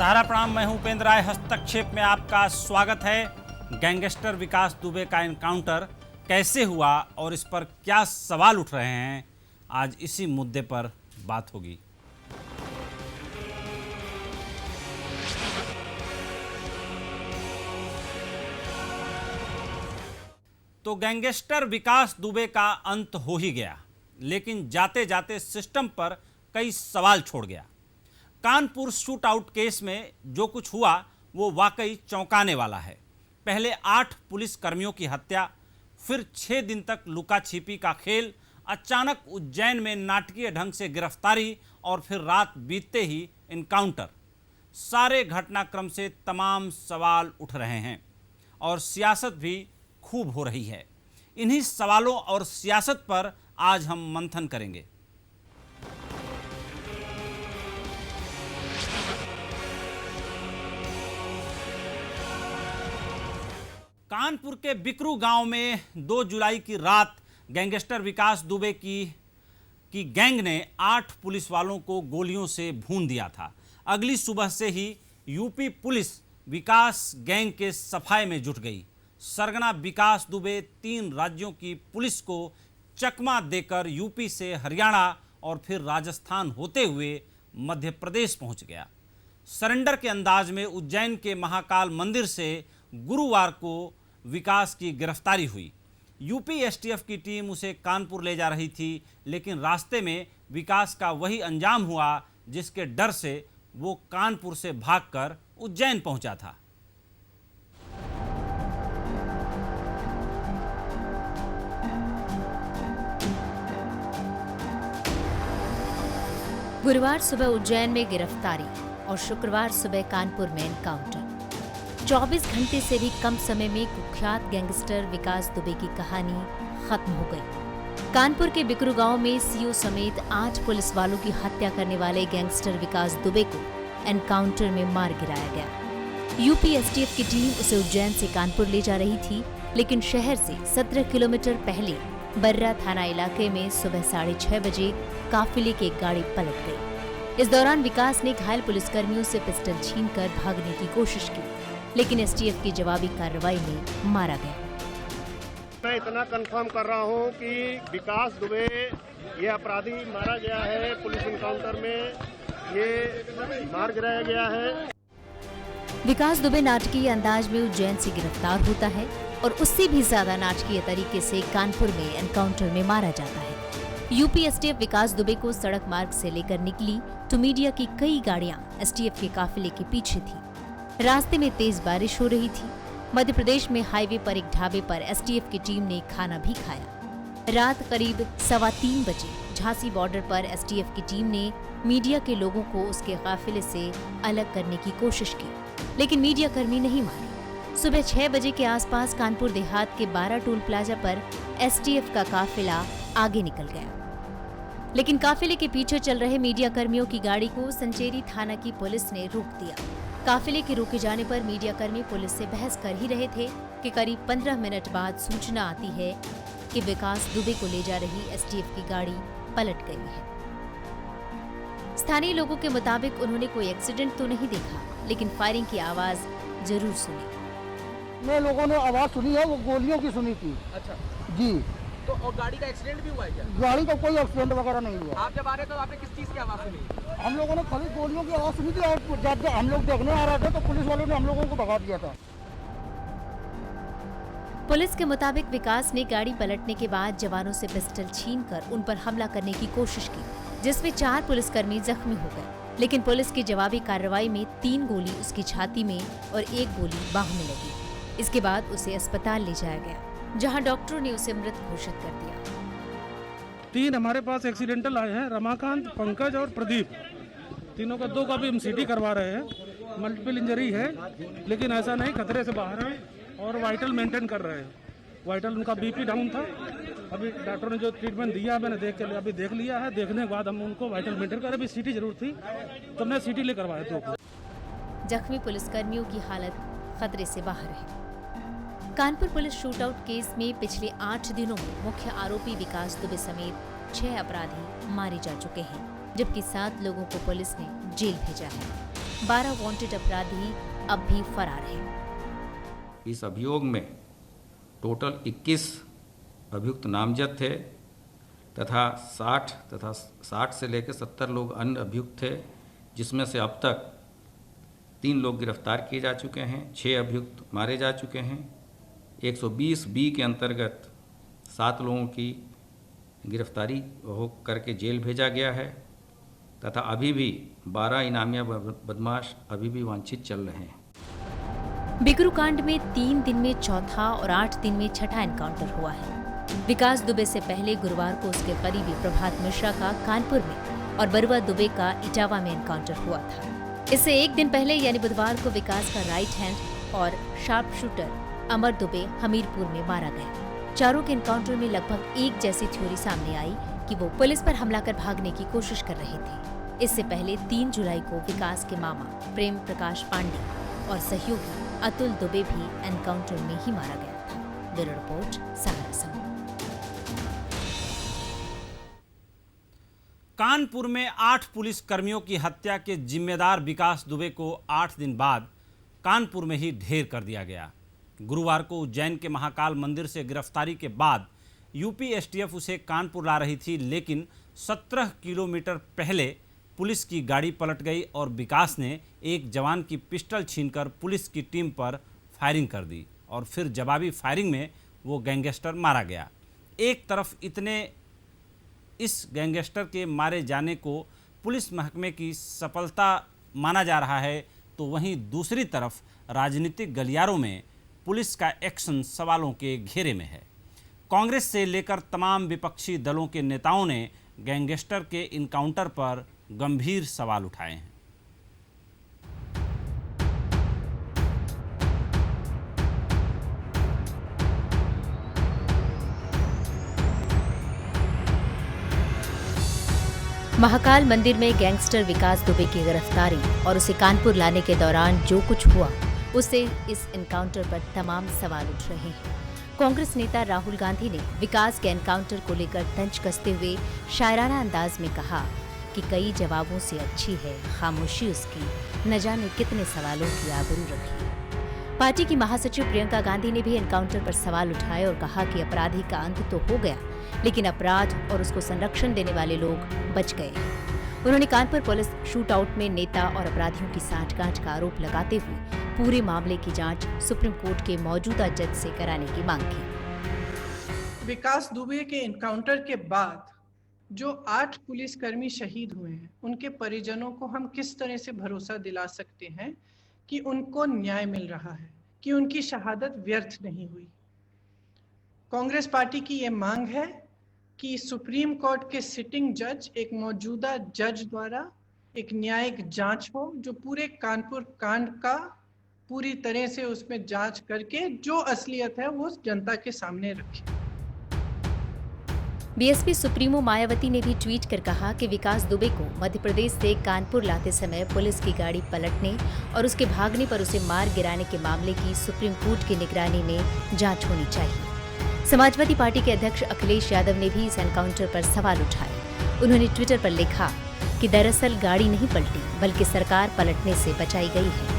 सहारा प्रणाम, मैं हूं उपेंद्र राय। हस्तक्षेप में आपका स्वागत है। गैंगस्टर विकास दुबे का एनकाउंटर कैसे हुआ और इस पर क्या सवाल उठ रहे हैं, आज इसी मुद्दे पर बात होगी। तो गैंगस्टर विकास दुबे का अंत हो ही गया, लेकिन जाते जाते सिस्टम पर कई सवाल छोड़ गया। कानपुर शूट आउट केस में जो कुछ हुआ वो वाकई चौंकाने वाला है। पहले 8 पुलिस कर्मियों की हत्या, फिर 6 दिन तक लुका छिपी का खेल, अचानक उज्जैन में नाटकीय ढंग से गिरफ्तारी और फिर रात बीतते ही इनकाउंटर। सारे घटनाक्रम से तमाम सवाल उठ रहे हैं और सियासत भी खूब हो रही है। इन्हीं सवालों और सियासत पर आज हम मंथन करेंगे। कानपुर के बिकरू गांव में 2 जुलाई की रात गैंगस्टर विकास दुबे की गैंग ने 8 पुलिस वालों को गोलियों से भून दिया था। अगली सुबह से ही यूपी पुलिस विकास गैंग के सफाये में जुट गई। सरगना विकास दुबे 3 राज्यों की पुलिस को चकमा देकर यूपी से हरियाणा और फिर राजस्थान होते हुए मध्य प्रदेश पहुंच गया। सरेंडर के अंदाज में उज्जैन के महाकाल मंदिर से गुरुवार को विकास की गिरफ्तारी हुई। यूपी एसटीएफ की टीम उसे कानपुर ले जा रही थी, लेकिन रास्ते में विकास का वही अंजाम हुआ जिसके डर से वो कानपुर से भागकर उज्जैन पहुंचा था। गुरुवार सुबह उज्जैन में गिरफ्तारी और शुक्रवार सुबह कानपुर में एनकाउंटर। 24 घंटे से भी कम समय में कुख्यात गैंगस्टर विकास दुबे की कहानी खत्म हो गई। कानपुर के बिकरू गांव में सीओ समेत 8 पुलिस वालों की हत्या करने वाले गैंगस्टर विकास दुबे को एनकाउंटर में मार गिराया गया। यूपी एसटीएफ की टीम उसे उज्जैन से कानपुर ले जा रही थी, लेकिन शहर से 17 किलोमीटर पहले बर्रा थाना इलाके में सुबह 6:30 बजे काफिले की एक गाड़ी पलट गई। इस दौरान विकास ने घायल पुलिसकर्मियों से पिस्टल छीनकर भागने की कोशिश की, लेकिन एसटीएफ की जवाबी कार्रवाई में मारा गया। मैं इतना कंफर्म कर रहा हूं कि विकास दुबे ये अपराधी मारा गया है। पुलिस एनकाउंटर में ये मार गिराया गया है। विकास दुबे नाटकीय अंदाज में उज्जैन से गिरफ्तार होता है और उससे भी ज्यादा नाटकीय तरीके से कानपुर में एनकाउंटर में मारा जाता है। यूपी एसटीएफ विकास दुबे को सड़क मार्ग से लेकर निकली तो मीडिया की कई गाड़ियां एसटीएफ के काफिले के पीछे थी। रास्ते में तेज बारिश हो रही थी। मध्य प्रदेश में हाईवे पर एक ढाबे पर एसटीएफ की टीम ने खाना भी खाया। रात करीब 2:15 बजे झांसी बॉर्डर पर एसटीएफ की टीम ने मीडिया के लोगों को उसके काफिले से अलग करने की कोशिश की, लेकिन मीडिया कर्मी नहीं माने। सुबह 6 बजे के आसपास कानपुर देहात के 12 टोल प्लाजा पर एसटीएफ का काफिला आगे निकल गया, लेकिन काफिले के पीछे चल रहे मीडिया कर्मियों की गाड़ी को संचेरी थाना की पुलिस ने रोक दिया। काफिले के रोके जाने पर मीडिया कर्मी पुलिस से बहस कर ही रहे थे कि करीब 15 मिनट बाद सूचना आती है कि विकास दुबे को ले जा रही एसटीएफ की गाड़ी पलट गई है। स्थानीय लोगों के मुताबिक उन्होंने कोई एक्सीडेंट तो नहीं देखा, लेकिन फायरिंग की आवाज जरूर सुनी। मैं लोगों ने आवाज सुनी है, वो गोलियों की सुनी थी। अच्छा जी। तो और गाड़ी का एक्सीडेंट भी हुआ है क्या? गाड़ी का कोई एक्सीडेंट वगैरह नहीं हुआ। आप जब आ रहे थे तो आपने किस चीज की आवाज सुनी? हम लोगों ने खाली गोलियों की आवाज सुनी थी और जब हम लोग देखने आ रहे थे तो पुलिस वालों ने हम लोगों को भगा दिया था। पुलिस के मुताबिक विकास ने गाड़ी पलटने के बाद जवानों से पिस्टल छीनकर उन पर हमला करने की कोशिश की, जिसमें 4 पुलिसकर्मी जख्मी हो गए। लेकिन पुलिस की जवाबी कार्रवाई में 3 गोली उसकी छाती में और 1 गोली बाह में लगी। इसके बाद उसे अस्पताल ले जाया गया, जहां डॉक्टरों ने उसे मृत घोषित कर दिया। 3 हमारे पास एक्सीडेंटल आए हैं, रमाकांत, पंकज और प्रदीप। तीनों का 2 का भी हम सीटी करवा रहे हैं। मल्टीपल इंजरी है, लेकिन ऐसा नहीं, खतरे से बाहर है और वाइटल मेंटेन कर रहे हैं। वाइटल उनका बीपी डाउन था। अभी डॉक्टर ने जो ट्रीटमेंट दिया मैंने देख लिया है। देखने के बाद हम उनको वाइटल मेंटेन कर, अभी सीटी जरूर थी तो हमने सीटी ले करवाया 2 को। जख्मी पुलिसकर्मियों की हालत खतरे से बाहर है। कानपुर पुलिस शूटआउट केस में पिछले 8 दिनों में मुख्य आरोपी विकास दुबे समेत 6 अपराधी मारे जा चुके हैं, जबकि 7 लोगों को पुलिस ने जेल भेजा है। 12 वांटेड अपराधी अब भी फरार हैं। इस अभियोग में टोटल 21 अभियुक्त नामजद थे तथा 60 से लेकर 70 लोग अन्य अभियुक्त थे, जिसमें से अब तक 3 लोग गिरफ्तार किए जा चुके हैं, 6 अभियुक्त मारे जा चुके हैं। 120B के अंतर्गत 7 लोगों की गिरफ्तारी हो करके जेल भेजा गया है तथा अभी भी 12 इनामिया बदमाश अभी भी वांछित चल रहे हैं। बिकरू कांड में 3 दिन में चौथा और 8 दिन में छठा एनकाउंटर हुआ है। विकास दुबे से पहले गुरुवार को उसके करीबी प्रभात मिश्रा का कानपुर में और बरुआ दुबे का इटावा में एनकाउंटर हुआ था। इससे एक दिन पहले यानी बुधवार को विकास का राइट हैंड और शार्प शूटर अमर दुबे हमीरपुर में मारा गया। चारों के एनकाउंटर में लगभग एक जैसी थ्योरी सामने आई कि वो पुलिस पर हमला कर भागने की कोशिश कर रहे थे। इससे पहले 3 जुलाई को विकास के मामा प्रेम प्रकाश पांडे और सहयोगी अतुल दुबे भी एनकाउंटर में ही मारा गया था। ब्यूरो रिपोर्ट, सहारा समूह। कानपुर में 8 पुलिस कर्मियों की हत्या के जिम्मेदार विकास दुबे को 8 दिन बाद कानपुर में ही ढेर कर दिया गया। गुरुवार को उज्जैन के महाकाल मंदिर से गिरफ्तारी के बाद यूपी एसटीएफ उसे कानपुर ला रही थी, लेकिन 17 किलोमीटर पहले पुलिस की गाड़ी पलट गई और विकास ने एक जवान की पिस्टल छीनकर पुलिस की टीम पर फायरिंग कर दी और फिर जवाबी फायरिंग में वो गैंगस्टर मारा गया। एक तरफ इस गैंगस्टर के मारे जाने को पुलिस महकमे की सफलता माना जा रहा है, तो वहीं दूसरी तरफ राजनीतिक गलियारों में पुलिस का एक्शन सवालों के घेरे में है। कांग्रेस से लेकर तमाम विपक्षी दलों के नेताओं ने गैंगस्टर के इनकाउंटर पर गंभीर सवाल उठाए हैं। महाकाल मंदिर में गैंगस्टर विकास दुबे की गिरफ्तारी और उसे कानपुर लाने के दौरान जो कुछ हुआ उससे इस एनकाउंटर पर तमाम सवाल उठ रहे हैं। कांग्रेस नेता राहुल गांधी ने विकास के एनकाउंटर को लेकर तंज कसते हुए शायराना अंदाज में कहा कि कई जवाबों से अच्छी है खामोशी उसकी, न जाने कितने सवालों की आबरू रखी। पार्टी की महासचिव प्रियंका गांधी ने भी एनकाउंटर पर सवाल उठाए और कहा कि अपराधी का अंत तो हो गया, लेकिन अपराध और उसको संरक्षण देने वाले लोग बच गए हैं। उन्होंने कानपुर पुलिस शूट आउट में नेता और अपराधियों की साठगांठ का आरोप लगाते हुए पूरे मामले की जांच सुप्रीम कोर्ट के मौजूदा जज से कराने की मांग की। विकास दुबे के एनकाउंटर के बाद जो 8 पुलिसकर्मी शहीद हुए हैं, उनके परिजनों को हम किस तरह से भरोसा दिला सकते हैं कि उनको न्याय मिल रहा है, कि उनकी शहादत व्यर्थ नहीं हुई। कांग्रेस पार्टी की ये मांग है कि सुप्रीम कोर्ट के सिटिंग जज, एक मौजूदा जज द्वारा एक न्यायिक जांच हो, जो पूरे कानपुर कांड का पूरी तरह से उसमें जांच करके जो असलियत है वो जनता के सामने रखे। बीएसपी सुप्रीमो मायावती ने भी ट्वीट कर कहा कि विकास दुबे को मध्य प्रदेश से कानपुर लाते समय पुलिस की गाड़ी पलटने और उसके भागने पर उसे मार गिराने के मामले की सुप्रीम कोर्ट की निगरानी में जांच होनी चाहिए। समाजवादी पार्टी के अध्यक्ष अखिलेश यादव ने भी इस एनकाउंटर पर सवाल उठाए। उन्होंने ट्विटर पर लिखा कि दरअसल गाड़ी नहीं पलटी, बल्कि सरकार पलटने से बचाई गई है।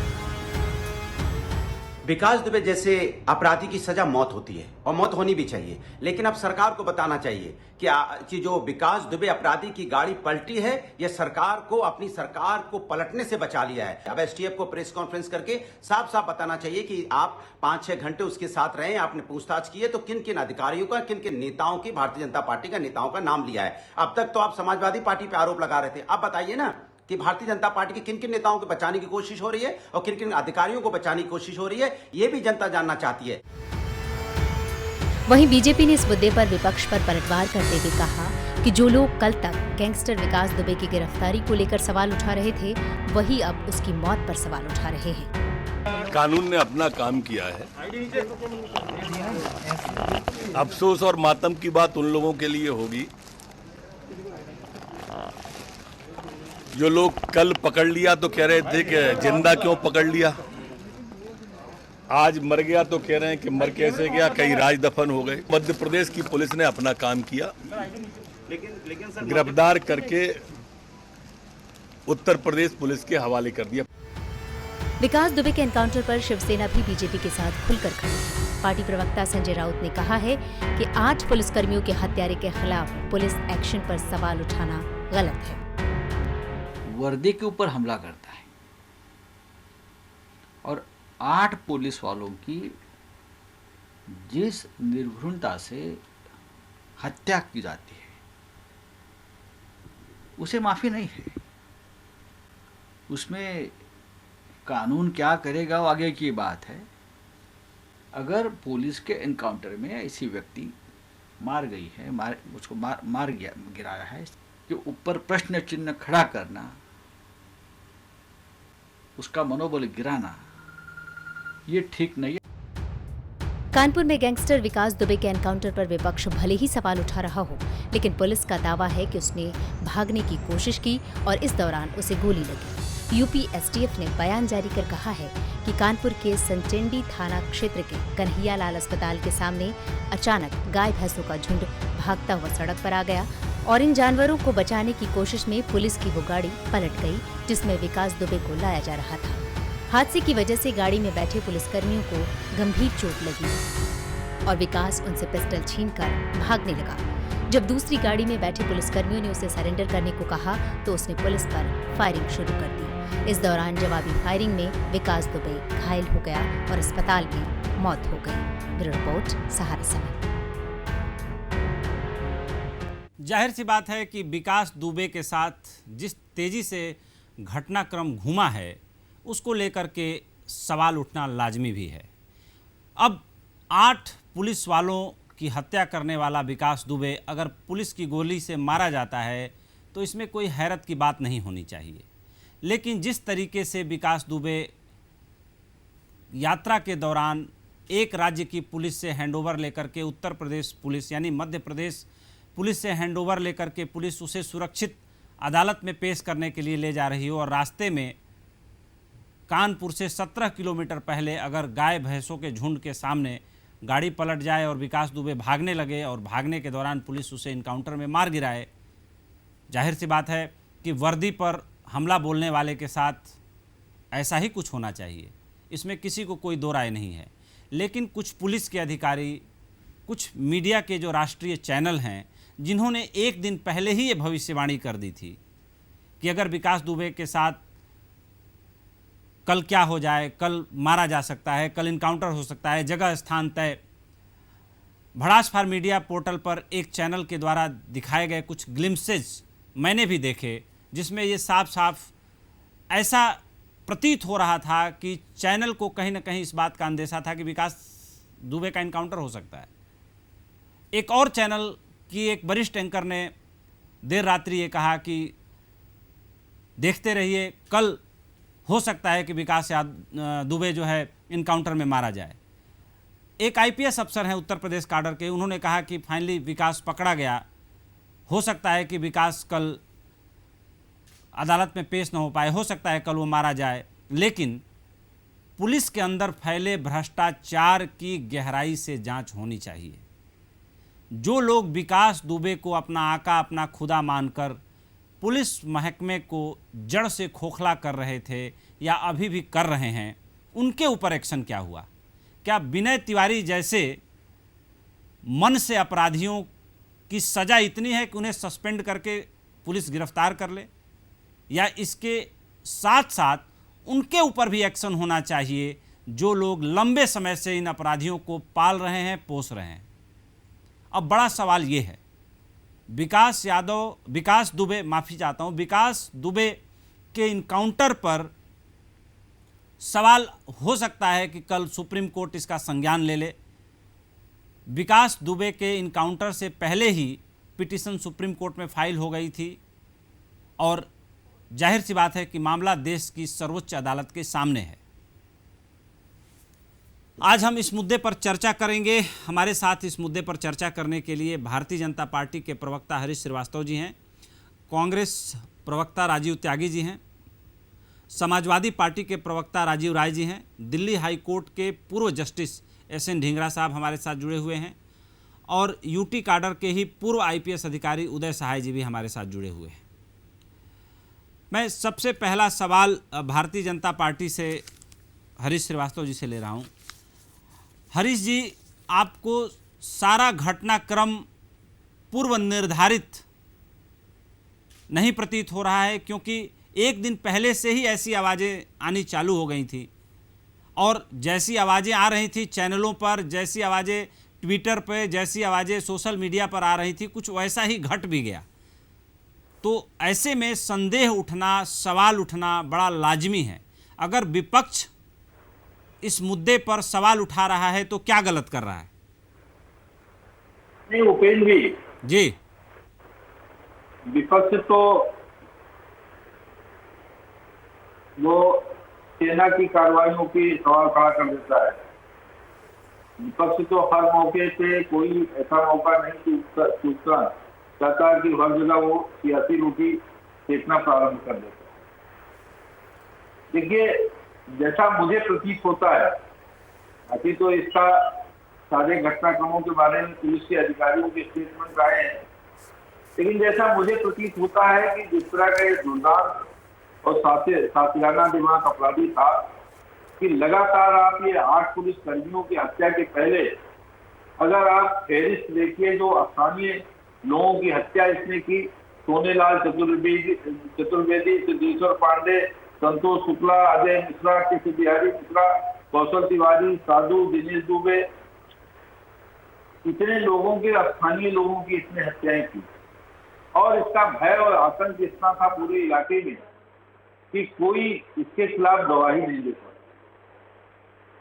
विकास दुबे जैसे अपराधी की सजा मौत होती है और मौत होनी भी चाहिए, लेकिन अब सरकार को बताना चाहिए कि जो विकास दुबे अपराधी की गाड़ी पलटी है, यह सरकार को, अपनी सरकार को पलटने से बचा लिया है। अब एसटीएफ को प्रेस कॉन्फ्रेंस करके साफ साफ बताना चाहिए कि आप 5-6 घंटे उसके साथ रहे, आपने पूछताछ की है, तो किन किन अधिकारियों का, किन किन नेताओं की, भारतीय जनता पार्टी का नेताओं का नाम लिया है। अब तक तो आप समाजवादी पार्टी पे आरोप लगा रहे थे, अब बताइए ना कि भारतीय जनता पार्टी के किन किन नेताओं को बचाने की कोशिश हो रही है और किन किन अधिकारियों को बचाने की कोशिश हो रही है, ये भी जनता जानना चाहती है। वहीं बीजेपी ने इस मुद्दे पर विपक्ष पर पलटवार करते हुए कहा कि जो लोग कल तक गैंगस्टर विकास दुबे की गिरफ्तारी को लेकर सवाल उठा रहे थे, वही अब उसकी मौत पर सवाल उठा रहे हैं। कानून ने अपना काम किया है। अफसोस और मातम की बात उन लोगों के लिए होगी जो लोग कल पकड़ लिया तो कह रहे थे कि जिंदा क्यों पकड़ लिया, आज मर गया तो कह रहे हैं कि मर कैसे गया, कई राज दफन हो गए। मध्य प्रदेश की पुलिस ने अपना काम किया, गिरफ्तार करके उत्तर प्रदेश पुलिस के हवाले कर दिया। विकास दुबे के एनकाउंटर पर शिवसेना भी बीजेपी के साथ खुलकर खड़ी है। पार्टी प्रवक्ता संजय राउत ने कहा है कि 8 पुलिसकर्मियों के हत्यारे के खिलाफ पुलिस एक्शन पर सवाल उठाना गलत है। वर्दी के ऊपर हमला करता है और 8 पुलिस वालों की जिस निर्घृणता से हत्या की जाती है उसे माफी नहीं है। उसमें कानून क्या करेगा वो आगे की बात है। अगर पुलिस के एनकाउंटर में ऐसी व्यक्ति मार गई है, उसको मार गिराया है, कि ऊपर प्रश्न चिन्ह खड़ा करना, उसका मनोबल गिराना, ये ठीक नहीं है। कानपुर में गैंगस्टर विकास दुबे के एनकाउंटर पर विपक्ष भले ही सवाल उठा रहा हो, लेकिन पुलिस का दावा है कि उसने भागने की कोशिश की और इस दौरान उसे गोली लगी। यूपी एसटीएफ ने बयान जारी कर कहा है कि कानपुर के संचेंडी थाना क्षेत्र के कन्हैया लाल अस्पताल के सामने अचानक गाय भैंसों का झुंड भागता हुआ सड़क पर आ गया और इन जानवरों को बचाने की कोशिश में पुलिस की वो गाड़ी पलट गई जिसमें विकास दुबे को लाया जा रहा था। हादसे की वजह से गाड़ी में बैठे पुलिसकर्मियों को गंभीर चोट लगी और विकास उनसे पिस्टल छीनकर भागने लगा। जब दूसरी गाड़ी में बैठे पुलिसकर्मियों ने उसे सरेंडर करने को कहा तो उसने पुलिस पर फायरिंग शुरू कर दी। इस दौरान जवाबी फायरिंग में विकास दुबे घायल हो गया और अस्पताल में मौत हो गई। ब्यूरो रिपोर्ट, सहारा समय। जाहिर सी बात है कि विकास दुबे के साथ जिस तेजी से घटनाक्रम घूमा है उसको लेकर के सवाल उठना लाजमी भी है। अब 8 पुलिस वालों की हत्या करने वाला विकास दुबे अगर पुलिस की गोली से मारा जाता है तो इसमें कोई हैरत की बात नहीं होनी चाहिए। लेकिन जिस तरीके से विकास दुबे यात्रा के दौरान एक राज्य की पुलिस से हैंडओवर लेकर के उत्तर प्रदेश पुलिस यानी मध्य प्रदेश पुलिस से हैंडओवर लेकर के पुलिस उसे सुरक्षित अदालत में पेश करने के लिए ले जा रही हो और रास्ते में कानपुर से 17 किलोमीटर पहले अगर गाय भैंसों के झुंड के सामने गाड़ी पलट जाए और विकास दुबे भागने लगे और भागने के दौरान पुलिस उसे इनकाउंटर में मार गिराए, जाहिर सी बात है कि वर्दी पर हमला बोलने वाले के साथ ऐसा ही कुछ होना चाहिए। इसमें किसी को कोई दो राय नहीं है। लेकिन कुछ पुलिस के अधिकारी, कुछ मीडिया के जो राष्ट्रीय चैनल हैं, जिन्होंने एक दिन पहले ही ये भविष्यवाणी कर दी थी कि अगर विकास दुबे के साथ कल क्या हो जाए, कल मारा जा सकता है, कल इनकाउंटर हो सकता है, जगह स्थान तय। भड़ास फॉर मीडिया पोर्टल पर एक चैनल के द्वारा दिखाए गए कुछ ग्लिम्सेज मैंने भी देखे, जिसमें ये साफ साफ ऐसा प्रतीत हो रहा था कि चैनल को कहीं ना कहीं इस बात का अंदेशा था कि विकास दुबे का इनकाउंटर हो सकता है। एक और चैनल की एक वरिष्ठ एंकर ने देर रात्रि ये कहा कि देखते रहिए, कल हो सकता है कि विकास दुबे जो है इनकाउंटर में मारा जाए। एक आईपीएस अफसर हैं उत्तर प्रदेश काडर के, उन्होंने कहा कि फाइनली विकास पकड़ा गया, हो सकता है कि विकास कल अदालत में पेश न हो पाए, हो सकता है कल वो मारा जाए। लेकिन पुलिस के अंदर फैले भ्रष्टाचार की गहराई से जांच होनी चाहिए। जो लोग विकास दुबे को अपना आका, अपना खुदा मानकर पुलिस महकमे को जड़ से खोखला कर रहे थे या अभी भी कर रहे हैं, उनके ऊपर एक्शन क्या हुआ? क्या विनय तिवारी जैसे मन से अपराधियों की सज़ा इतनी है कि उन्हें सस्पेंड करके पुलिस गिरफ्तार कर ले, या इसके साथ साथ उनके ऊपर भी एक्शन होना चाहिए जो लोग लंबे समय से इन अपराधियों को पाल रहे हैं, पोस रहे हैं? अब बड़ा सवाल ये है, विकास दुबे के इनकाउंटर पर सवाल हो सकता है कि कल सुप्रीम कोर्ट इसका संज्ञान ले ले। विकास दुबे के इनकाउंटर से पहले ही पिटीशन सुप्रीम कोर्ट में फाइल हो गई थी और जाहिर सी बात है कि मामला देश की सर्वोच्च अदालत के सामने है। आज हम इस मुद्दे पर चर्चा करेंगे। हमारे साथ इस मुद्दे पर चर्चा करने के लिए भारतीय जनता पार्टी के प्रवक्ता हरीश श्रीवास्तव जी हैं, कांग्रेस प्रवक्ता राजीव त्यागी जी हैं, समाजवादी पार्टी के प्रवक्ता राजीव राय जी हैं, दिल्ली हाई कोर्ट के पूर्व जस्टिस एस.एन. ढींगरा साहब हमारे साथ जुड़े हुए हैं और यूटी काडर के ही पूर्व आईपीएस अधिकारी उदय सहाय जी भी हमारे साथ जुड़े हुए हैं। मैं सबसे पहला सवाल भारतीय जनता पार्टी से हरीश श्रीवास्तव जी से ले रहा हूं। हरीश जी, आपको सारा घटनाक्रम पूर्व निर्धारित नहीं प्रतीत हो रहा है, क्योंकि एक दिन पहले से ही ऐसी आवाज़ें आनी चालू हो गई थी और जैसी आवाज़ें आ रही थी चैनलों पर, जैसी आवाज़ें ट्विटर पे, जैसी आवाज़ें सोशल मीडिया पर आ रही थी, कुछ वैसा ही घट भी गया। तो ऐसे में संदेह उठना, सवाल उठना बड़ा लाजमी है। अगर विपक्ष इस मुद्दे पर सवाल उठा रहा है तो क्या गलत कर रहा है? नहीं उपेंद्र जी, विपक्ष तो वो सेना की कार्रवाइयों की सवाल खड़ा कर देता है। विपक्ष तो हर मौके पे कोई ऐसा मौका नहीं चूकता चाहता कि हर जगह वो सियासी रोटी फेंकना प्रारंभ कर देता है। देखिए, जैसा मुझे प्रतीत होता है, अभी तो इसका सारे घटनाक्रमों के बारे में पुलिस के अधिकारियों के स्टेटमेंट आए हैं, लेकिन जैसा मुझे प्रतीत होता है कि जिस तरह का ये जोरदार और साथियाना दिमाग अपराधी था कि लगातार आप ये 8 पुलिस कर्मियों की हत्या के पहले अगर आप फहरिस्त देखिए, जो स्थानीय लोगों की हत्या इसने की, सोनेलाल चतुर्वेदी, सिद्धेश्वर पांडे, संतोष शुक्ला, अजय मिश्रा, कृष्ण बिहारी मिश्रा, कौशल तिवारी, साधु, दिनेश दुबे, इतने लोगों के, स्थानीय लोगों की इसने हत्याएं की। और इसका भय और आतंक इतना था पूरे इलाके में कि कोई इसके खिलाफ गवाही नहीं देता।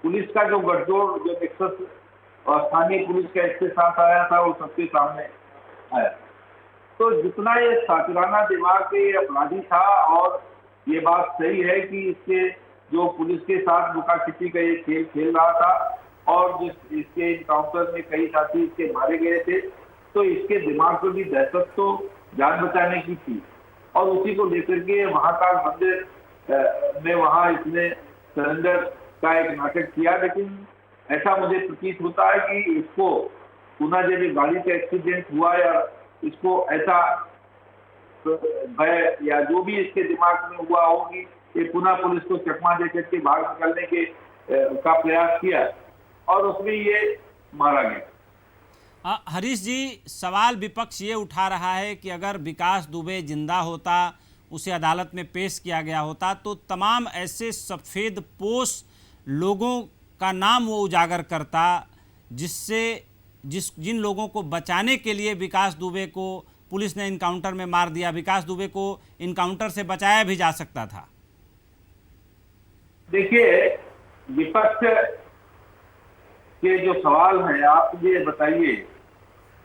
पुलिस का जो गठजोड़, जो नेक्सस और स्थानीय पुलिस का इसके साथ आया था, वो सबके सामने आया। तो जितना ये सातिराना दिमाग के अपराधी था, और ये बात सही है कि इसके जो पुलिस के साथ लुका छिपी का ये खेल खेल रहा था और जिस इसके इनकाउंटर में कई साथी इसके मारे गए थे, तो इसके दिमाग पर भी दहशत तो जान बचाने की थी। और उसी को लेकर के महाकाल मंदिर में वहां इसने सरेंडर का एक नाटक किया। लेकिन ऐसा मुझे प्रतीत होता है कि इसको पुनः जब गाड़ी का एक्सीडेंट हुआ या इसको ऐसा भय या जो भी इसके दिमाग में हुआ हो कि ये पुनः पुलिस को चकमा देकर के भाग निकलने के का प्रयास किया और उसमें ये मारा गया। हरीश जी, सवाल विपक्ष ये उठा रहा है कि अगर विकास दुबे जिंदा होता, उसे अदालत में पेश किया गया होता, तो तमाम ऐसे सफ़ेद पोश लोगों का नाम वो उजागर करता जिन लोगों को बचाने के लिए विकास दुबे को पुलिस ने इनकाउंटर में मार दिया। विकास दुबे को इनकाउंटर से बचाया भी जा सकता था। देखिए, विपक्ष के जो सवाल हैं, आप ये बताइए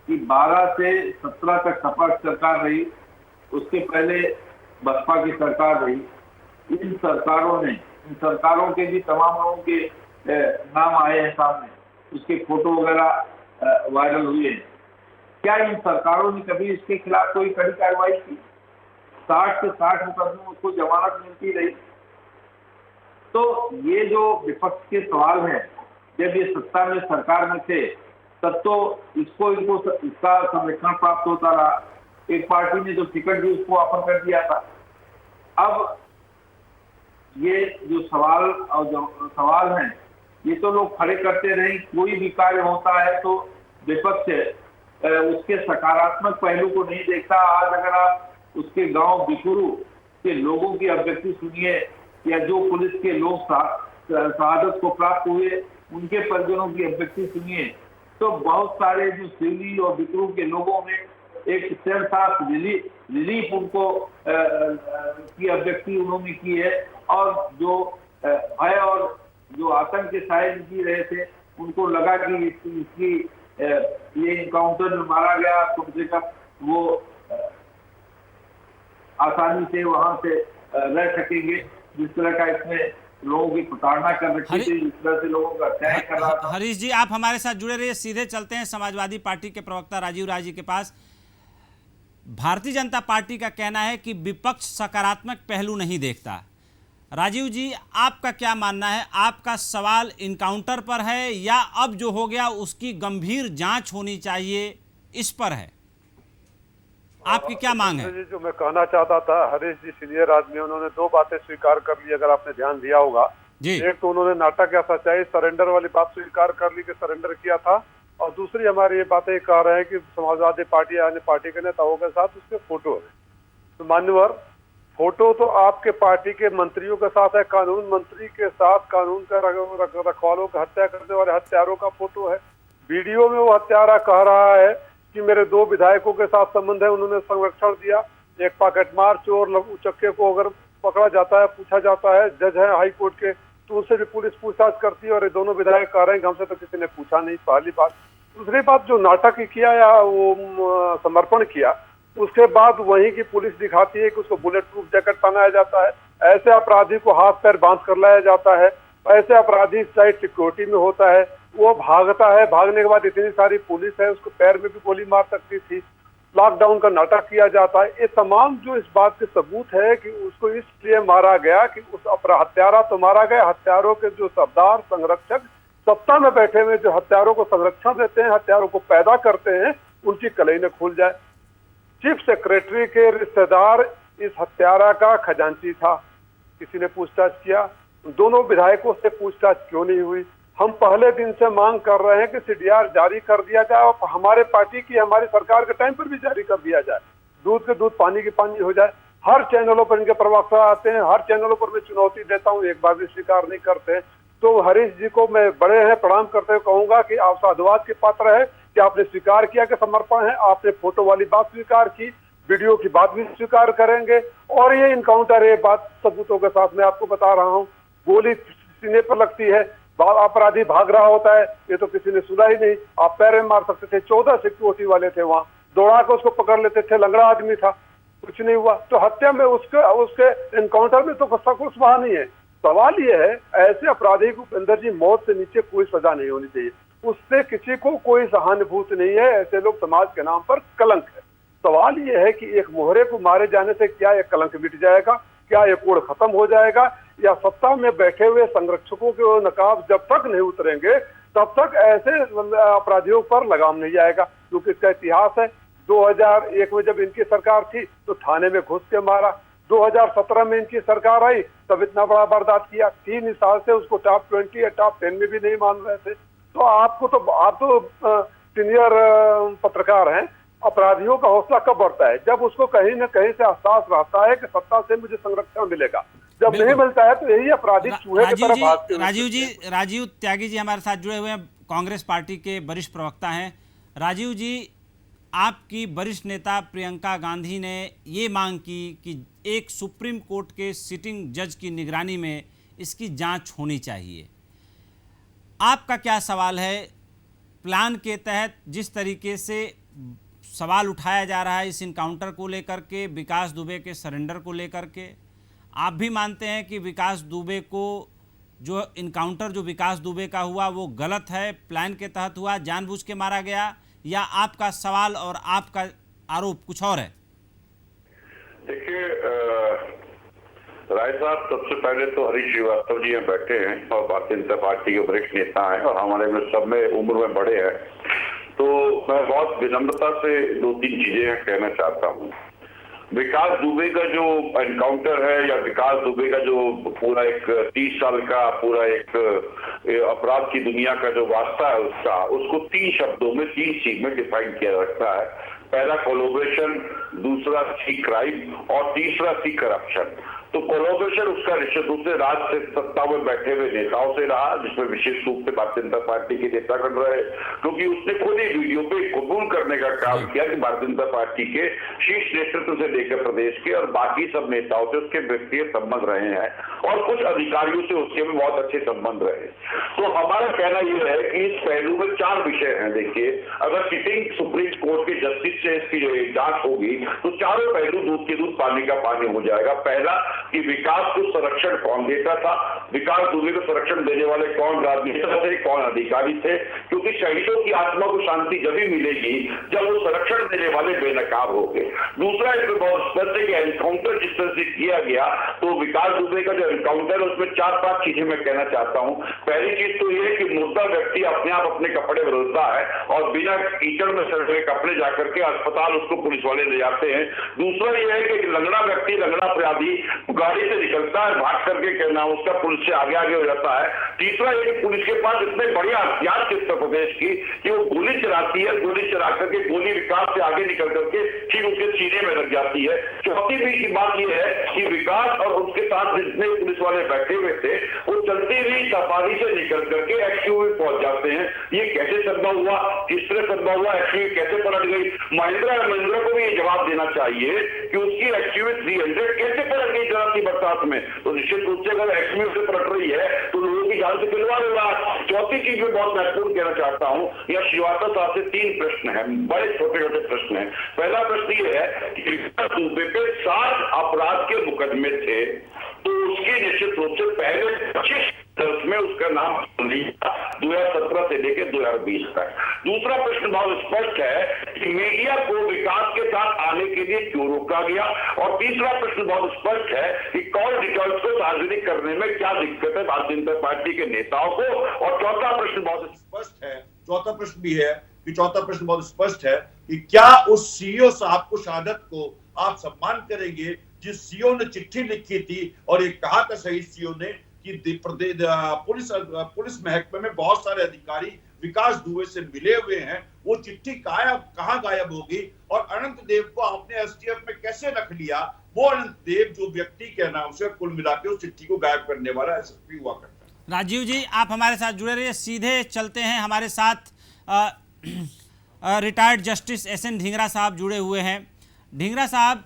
कि 12 से 17 तक सपा सरकार रही, उसके पहले बसपा की सरकार रही। इन सरकारों के भी तमाम लोगों के नाम आए हैं सामने, उसके फोटो वगैरह वायरल हुए हैं। क्या इन सरकारों ने कभी इसके खिलाफ कोई कड़ी कार्रवाई की? 60 से 60 मुकदमों उसको जमानत मिलती रही। तो ये जो विपक्ष के सवाल हैं, जब ये सत्ता में सरकार में थे तब तो इनको इसका संरक्षण प्राप्त होता रहा। एक पार्टी ने जो टिकट दी उसको ऑफर कर दिया था। अब ये जो सवाल हैं, ये तो लोग खड़े करते रहे। कोई भी कार्य होता है तो विपक्ष उसके सकारात्मक पहलू को नहीं देखता। आज अगर आप उसके गांव बिकुरू के लोगों की अभिव्यक्ति सुनिए या जो पुलिस के लोग शहादत को प्राप्त हुए उनके परिजनों की अभिव्यक्ति सुनिए, तो बहुत सारे जो सिवली और बिकुरू के लोगों में एक सेंस रिलीफ उनको की अभिव्यक्ति उन्होंने की है। और जो भय और जो आतंक के साए जी रहे थे, उनको लगा कि इसकी ये इनकाउंटर में मारा गया, कम से कम वो आसानी से वहां से रह सकेंगे। जिस तरह का इसमें लोगों की प्रताड़ना कर रखी थी, जिस तरह से लोगों का अन्याय कर रहा था। हरीश जी, आप हमारे साथ जुड़े रहिए। सीधे चलते हैं समाजवादी पार्टी के प्रवक्ता राजीव राय जी के पास। भारतीय जनता पार्टी का कहना है कि विपक्ष सकारात्मक पहलू नहीं देखता। राजीव जी, आपका क्या मानना है? आपका सवाल इनकाउंटर पर है या अब जो हो गया उसकी गंभीर जांच होनी चाहिए, इस पर है? आपकी क्या मांग है? जो मैं कहना चाहता था, हरीश जी सीनियर आदमी, उन्होंने 2 बातें स्वीकार कर ली। अगर आपने ध्यान दिया होगा, एक तो उन्होंने नाटक या सच्चाई सरेंडर वाली बात स्वीकार कर ली कि सरेंडर किया था, और दूसरी हमारी ये बातें कह रहे हैं कि समाजवादी पार्टी अन्य पार्टी के नेताओं के साथ उसके फोटो है। तो मान्यवर, फोटो तो आपके पार्टी के मंत्रियों के साथ है, कानून मंत्री के साथ कानून का रखवालों की हत्या करने वाले हत्यारों का फोटो है। वीडियो में वो हत्यारा कह रहा है कि मेरे 2 विधायकों के साथ संबंध है, उन्होंने संरक्षण दिया। एक पॉकेटमार चोर उचक्के को अगर पकड़ा जाता है, पूछा जाता है, जज है हाई कोर्ट के, तो उससे भी पुलिस पूछताछ करती है, और ये दोनों विधायक कह रहे हैं कि हमसे तो किसी ने पूछा नहीं, पहली बात। दूसरी बात, जो नाटक किया या वो समर्पण किया, उसके बाद वहीं की पुलिस दिखाती है कि उसको बुलेट प्रूफ जैकेट पहनाया जाता है, ऐसे अपराधी को हाथ पैर बांध कर लाया जाता है, ऐसे अपराधी साइड सिक्योरिटी में होता है, वो भागता है, भागने के बाद इतनी सारी पुलिस है, उसको पैर में भी गोली मार सकती थी, लॉकडाउन का नाटक किया जाता है। ये तमाम जो इस बात के सबूत है कि उसको इसलिए मारा गया कि उस हत्यारा तो मारा गया, हत्यारों के जो सरदार संरक्षक सत्ता में बैठे हुए जो हत्यारों को संरक्षण देते हैं, हत्यारों को पैदा करते हैं, उनकी कलई न खुल जाए। चीफ सेक्रेटरी के रिश्तेदार इस हत्यारा का खजांची था, किसी ने पूछताछ किया? दोनों विधायकों से पूछताछ क्यों नहीं हुई? हम पहले दिन से मांग कर रहे हैं कि सीडीआर जारी कर दिया जाए, और हमारे पार्टी की हमारी सरकार के टाइम पर भी जारी कर दिया जाए, दूध के दूध पानी के पानी हो जाए। हर चैनलों पर इनके प्रवक्ता आते हैं, हर चैनलों पर मैं चुनौती देता हूं, एक बार भी स्वीकार नहीं करते। तो हरीश जी को मैं बड़े हैं प्रणाम करते हुए कहूंगा कि आप साधुवाद के पात्र है कि आपने स्वीकार किया कि समर्पण है, आपने फोटो वाली बात स्वीकार की, वीडियो की बात भी स्वीकार करेंगे, और ये इनकाउंटर है, बात सबूतों के साथ मैं आपको बता रहा हूँ। गोली सीने पर लगती है, अपराधी भाग रहा होता है, ये तो किसी ने सुना ही नहीं, आप पैर में मार सकते थे। 14 सिक्योरिटी वाले थे वहां, दौड़ा के उसको पकड़ लेते थे, लंगड़ा आदमी था, कुछ नहीं हुआ। तो हत्या में उसके एनकाउंटर में तो कुछ वहां नहीं है। सवाल ये है, ऐसे अपराधी को भूपेंद्र जी मौत से नीचे कोई सजा नहीं होनी चाहिए, उससे किसी को कोई सहानुभूति नहीं है, ऐसे लोग समाज के नाम पर कलंक है। सवाल ये है कि एक मोहरे को मारे जाने से क्या ये कलंक मिट जाएगा, क्या ये कोड खत्म हो जाएगा, या सत्ता में बैठे हुए संरक्षकों के नकाब जब तक नहीं उतरेंगे तब तक ऐसे अपराधियों पर लगाम नहीं जाएगा। क्योंकि इसका इतिहास है, 2001 में जब इनकी सरकार थी तो थाने में घुस के मारा, 2017 में इनकी सरकार आई तब इतना बड़ा बर्दाश्त किया, 3 साल से उसको टॉप 20 या टॉप 10 में भी नहीं मान रहे थे। तो आप तो सीनियर पत्रकार हैं, अपराधियों का हौसला कब बढ़ता है? जब उसको कहीं न कहीं से एहसास रहता है कि सत्ता से मुझे संरक्षण मिलेगा, जब नहीं मिलता है तो यही अपराधी चूहे की तरह भागते हैं। राजीव त्यागी जी हमारे साथ जुड़े हुए हैं, कांग्रेस पार्टी के वरिष्ठ प्रवक्ता हैं। राजीव जी, आपकी वरिष्ठ नेता प्रियंका गांधी ने ये मांग की कि एक सुप्रीम कोर्ट के सिटिंग जज की निगरानी में इसकी जांच होनी चाहिए। आपका क्या सवाल है? प्लान के तहत जिस तरीके से सवाल उठाया जा रहा है इस इनकाउंटर को लेकर के, विकास दुबे के सरेंडर को लेकर के, आप भी मानते हैं कि विकास दुबे को जो इनकाउंटर जो विकास दुबे का हुआ वो गलत है, प्लान के तहत हुआ, जानबूझ के मारा गया, या आपका सवाल और आपका आरोप कुछ और है? देखिए राय साहब, सबसे पहले तो हरीश श्रीवास्तव जी यहाँ बैठे हैं और भारतीय जनता पार्टी के वरिष्ठ नेता हैं और हमारे में सब में उम्र में बड़े हैं, तो मैं बहुत विनम्रता से 2-3 चीजें कहना चाहता हूँ। विकास दुबे का जो एनकाउंटर है या विकास दुबे का जो पूरा एक 30 साल का पूरा एक अपराध की दुनिया का जो वास्ता है उसको 3 शब्दों में 3 चीज में डिफाइन किया जाता है। पहला कोलैबोरेशन, दूसरा सी क्राइम और तीसरा सी करप्शन। तो कोलैबोरेशन उसका रिश्ता दूसरे राज्य से सत्ता में बैठे हुए नेताओं से रहा, जिसमें विशेष रूप से भारतीय जनता पार्टी के नेता कर रहे, क्योंकि उसने खुद ही वीडियो पे कबूल करने का काम किया कि भारतीय जनता पार्टी के शीर्ष नेतृत्व से लेकर प्रदेश के और बाकी सब नेताओं से उसके व्यक्तिगत संबंध रहे हैं और कुछ अधिकारियों से उसके भी बहुत अच्छे संबंध रहे। तो हमारा कहना यह है कि इस पहलू में 4 विषय हैं। देखिए, अगर सिटिंग सुप्रीम कोर्ट के जस्टिस से इसकी जो जांच होगी तो चारों पहलू दूध के दूध पानी का पानी हो जाएगा। पहला कि विकास को संरक्षण कौन देता था, विकास दुबे को संरक्षण देने वाले कौन राजनेता थे, कौन अधिकारी थे, क्योंकि शहीदों की आत्मा को शांति जब ही मिलेगी जब वो संरक्षण देने वाले बेनकाब होंगे। दूसरा इसमें बहुत स्पष्ट है कि एनकाउंटर जिस तरह से किया गया तो विकास दुबे का जो एनकाउंटर है उसमें 4-5 चीजें मैं कहना चाहता हूँ। पहली चीज तो ये कि मुद्दा व्यक्ति अपने आप अपने कपड़े बदलता है और बिना कीचड़ में सड़े कपड़े जाकर के अस्पताल उसको पुलिस वाले ले जाते हैं। दूसरा ये है कि लंगड़ा व्यक्ति, लंगड़ा अपराधी गाड़ी से निकलता है, भाग करके क्या नाम उसका पुलिस से आगे आगे हो जाता है। तीसरा ये कि पुलिस के पास इतने बढ़िया हथियार थे उत्तर प्रदेश की कि वो गोली चलाती है, गोली चला करके गोली विकास से आगे निकल करके ठीक उसके सीने में लग जाती है। चौथी भी की बात यह है कि विकास और उसके साथ जितने पुलिस वाले बैठे हुए थे वो चलती हुई सफारी से निकल करके एक्सयूवी पहुंच जाते हैं। ये कैसे संभव हुआ, किस तरह संभव हुआ, एक्सयूवी कैसे पलट गई? महिंद्रा को भी ये जवाब देना चाहिए कि उसकी एक्सयूवी 300 कैसे पलट गई जरा सी बरसात में। तो निश्चित रूप से अगर एक्सयूवी से पलट रही है तो लोगों की जान से खिलवाड़ हो रहा है। चौथी चीज में बहुत महत्वपूर्ण कहना चाहता हूं, यह श्रीवास्तव साहब से 3 प्रश्न है, बड़े छोटे छोटे प्रश्न है। पहला प्रश्न ये है कि सूबे पे 60 अपराध के मुकदमे थे, तो उसकी निश्चित रूप से पहले 25 में उसका नाम 2017 से लेकर 2020 तक। दूसरा प्रश्न बहुत स्पष्ट है कि मीडिया को विकास के साथ आने के लिए क्यों रोका गया, और तीसरा प्रश्न बहुत स्पष्ट है कि कॉल डिटेल्स को सार्वजनिक करने में क्या दिक्कत है भारतीय जनता पार्टी के नेताओं को। और चौथा प्रश्न बहुत स्पष्ट है, चौथा प्रश्न भी है कि चौथा प्रश्न बहुत स्पष्ट है कि क्या उस सीईओ साहब को, शहादत को आप सम्मान करेंगे जिस सीईओ ने चिट्ठी लिखी थी और ये कहा था शहीद सीईओ ने कि पुलिस महकमे में बहुत सारे अधिकारी विकास दुबे से मिले हुए हैं, वो चिट्ठी कहाँ गायब होगी? और अनंत देव को आपने एसटीएफ में कैसे रख लिया? वो अनंत देव जो व्यक्ति के नाम से कुल मिलाकर उस चिट्ठी को गायब करने वाला एसएसपी हुआ करता है। राजीव जी, आप हमारे साथ जुड़े रहिए, सीधे चलते हैं। हमारे साथ रिटायर्ड जस्टिस एसएन ढींगरा साहब जुड़े हुए हैं। ढींगरा साहब,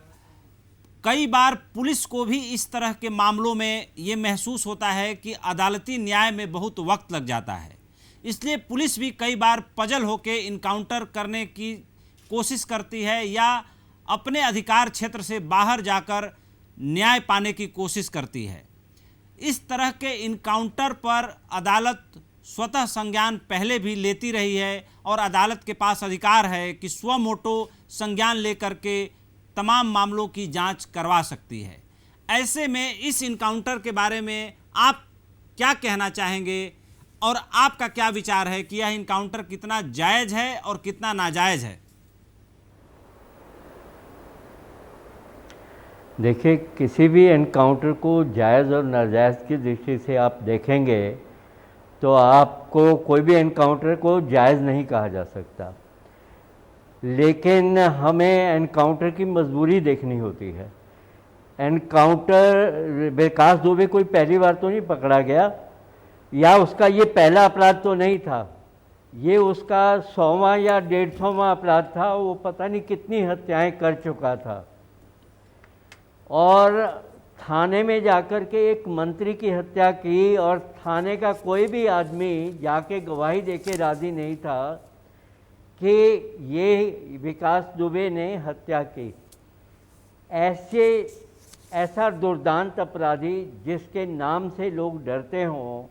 कई बार पुलिस को भी इस तरह के मामलों में ये महसूस होता है कि अदालती न्याय में बहुत वक्त लग जाता है, इसलिए पुलिस भी कई बार पजल होकर इनकाउंटर करने की कोशिश करती है या अपने अधिकार क्षेत्र से बाहर जाकर न्याय पाने की कोशिश करती है। इस तरह के इनकाउंटर पर अदालत स्वतः संज्ञान पहले भी लेती रही है और अदालत के पास अधिकार है कि स्व मोटो संज्ञान लेकर के तमाम मामलों की जांच करवा सकती है। ऐसे में इस इनकाउंटर के बारे में आप क्या कहना चाहेंगे और आपका क्या विचार है कि यह इनकाउंटर कितना जायज है और कितना नाजायज है? देखिए, किसी भी एनकाउंटर को जायज़ और नाजायज़ की दृष्टि से आप देखेंगे तो आपको कोई भी एनकाउंटर को जायज़ नहीं कहा जा सकता, लेकिन हमें एनकाउंटर की मजबूरी देखनी होती है। एनकाउंटर विकास दुबे कोई पहली बार तो नहीं पकड़ा गया, या उसका ये पहला अपराध तो नहीं था, ये उसका 100वां या 150वां अपराध था। वो पता नहीं कितनी हत्याएं कर चुका था, और थाने में जाकर के एक मंत्री की हत्या की, और थाने का कोई भी आदमी जाके गवाही देके राजी नहीं था कि ये विकास दुबे ने हत्या की। ऐसा दुर्दांत अपराधी जिसके नाम से लोग डरते हों,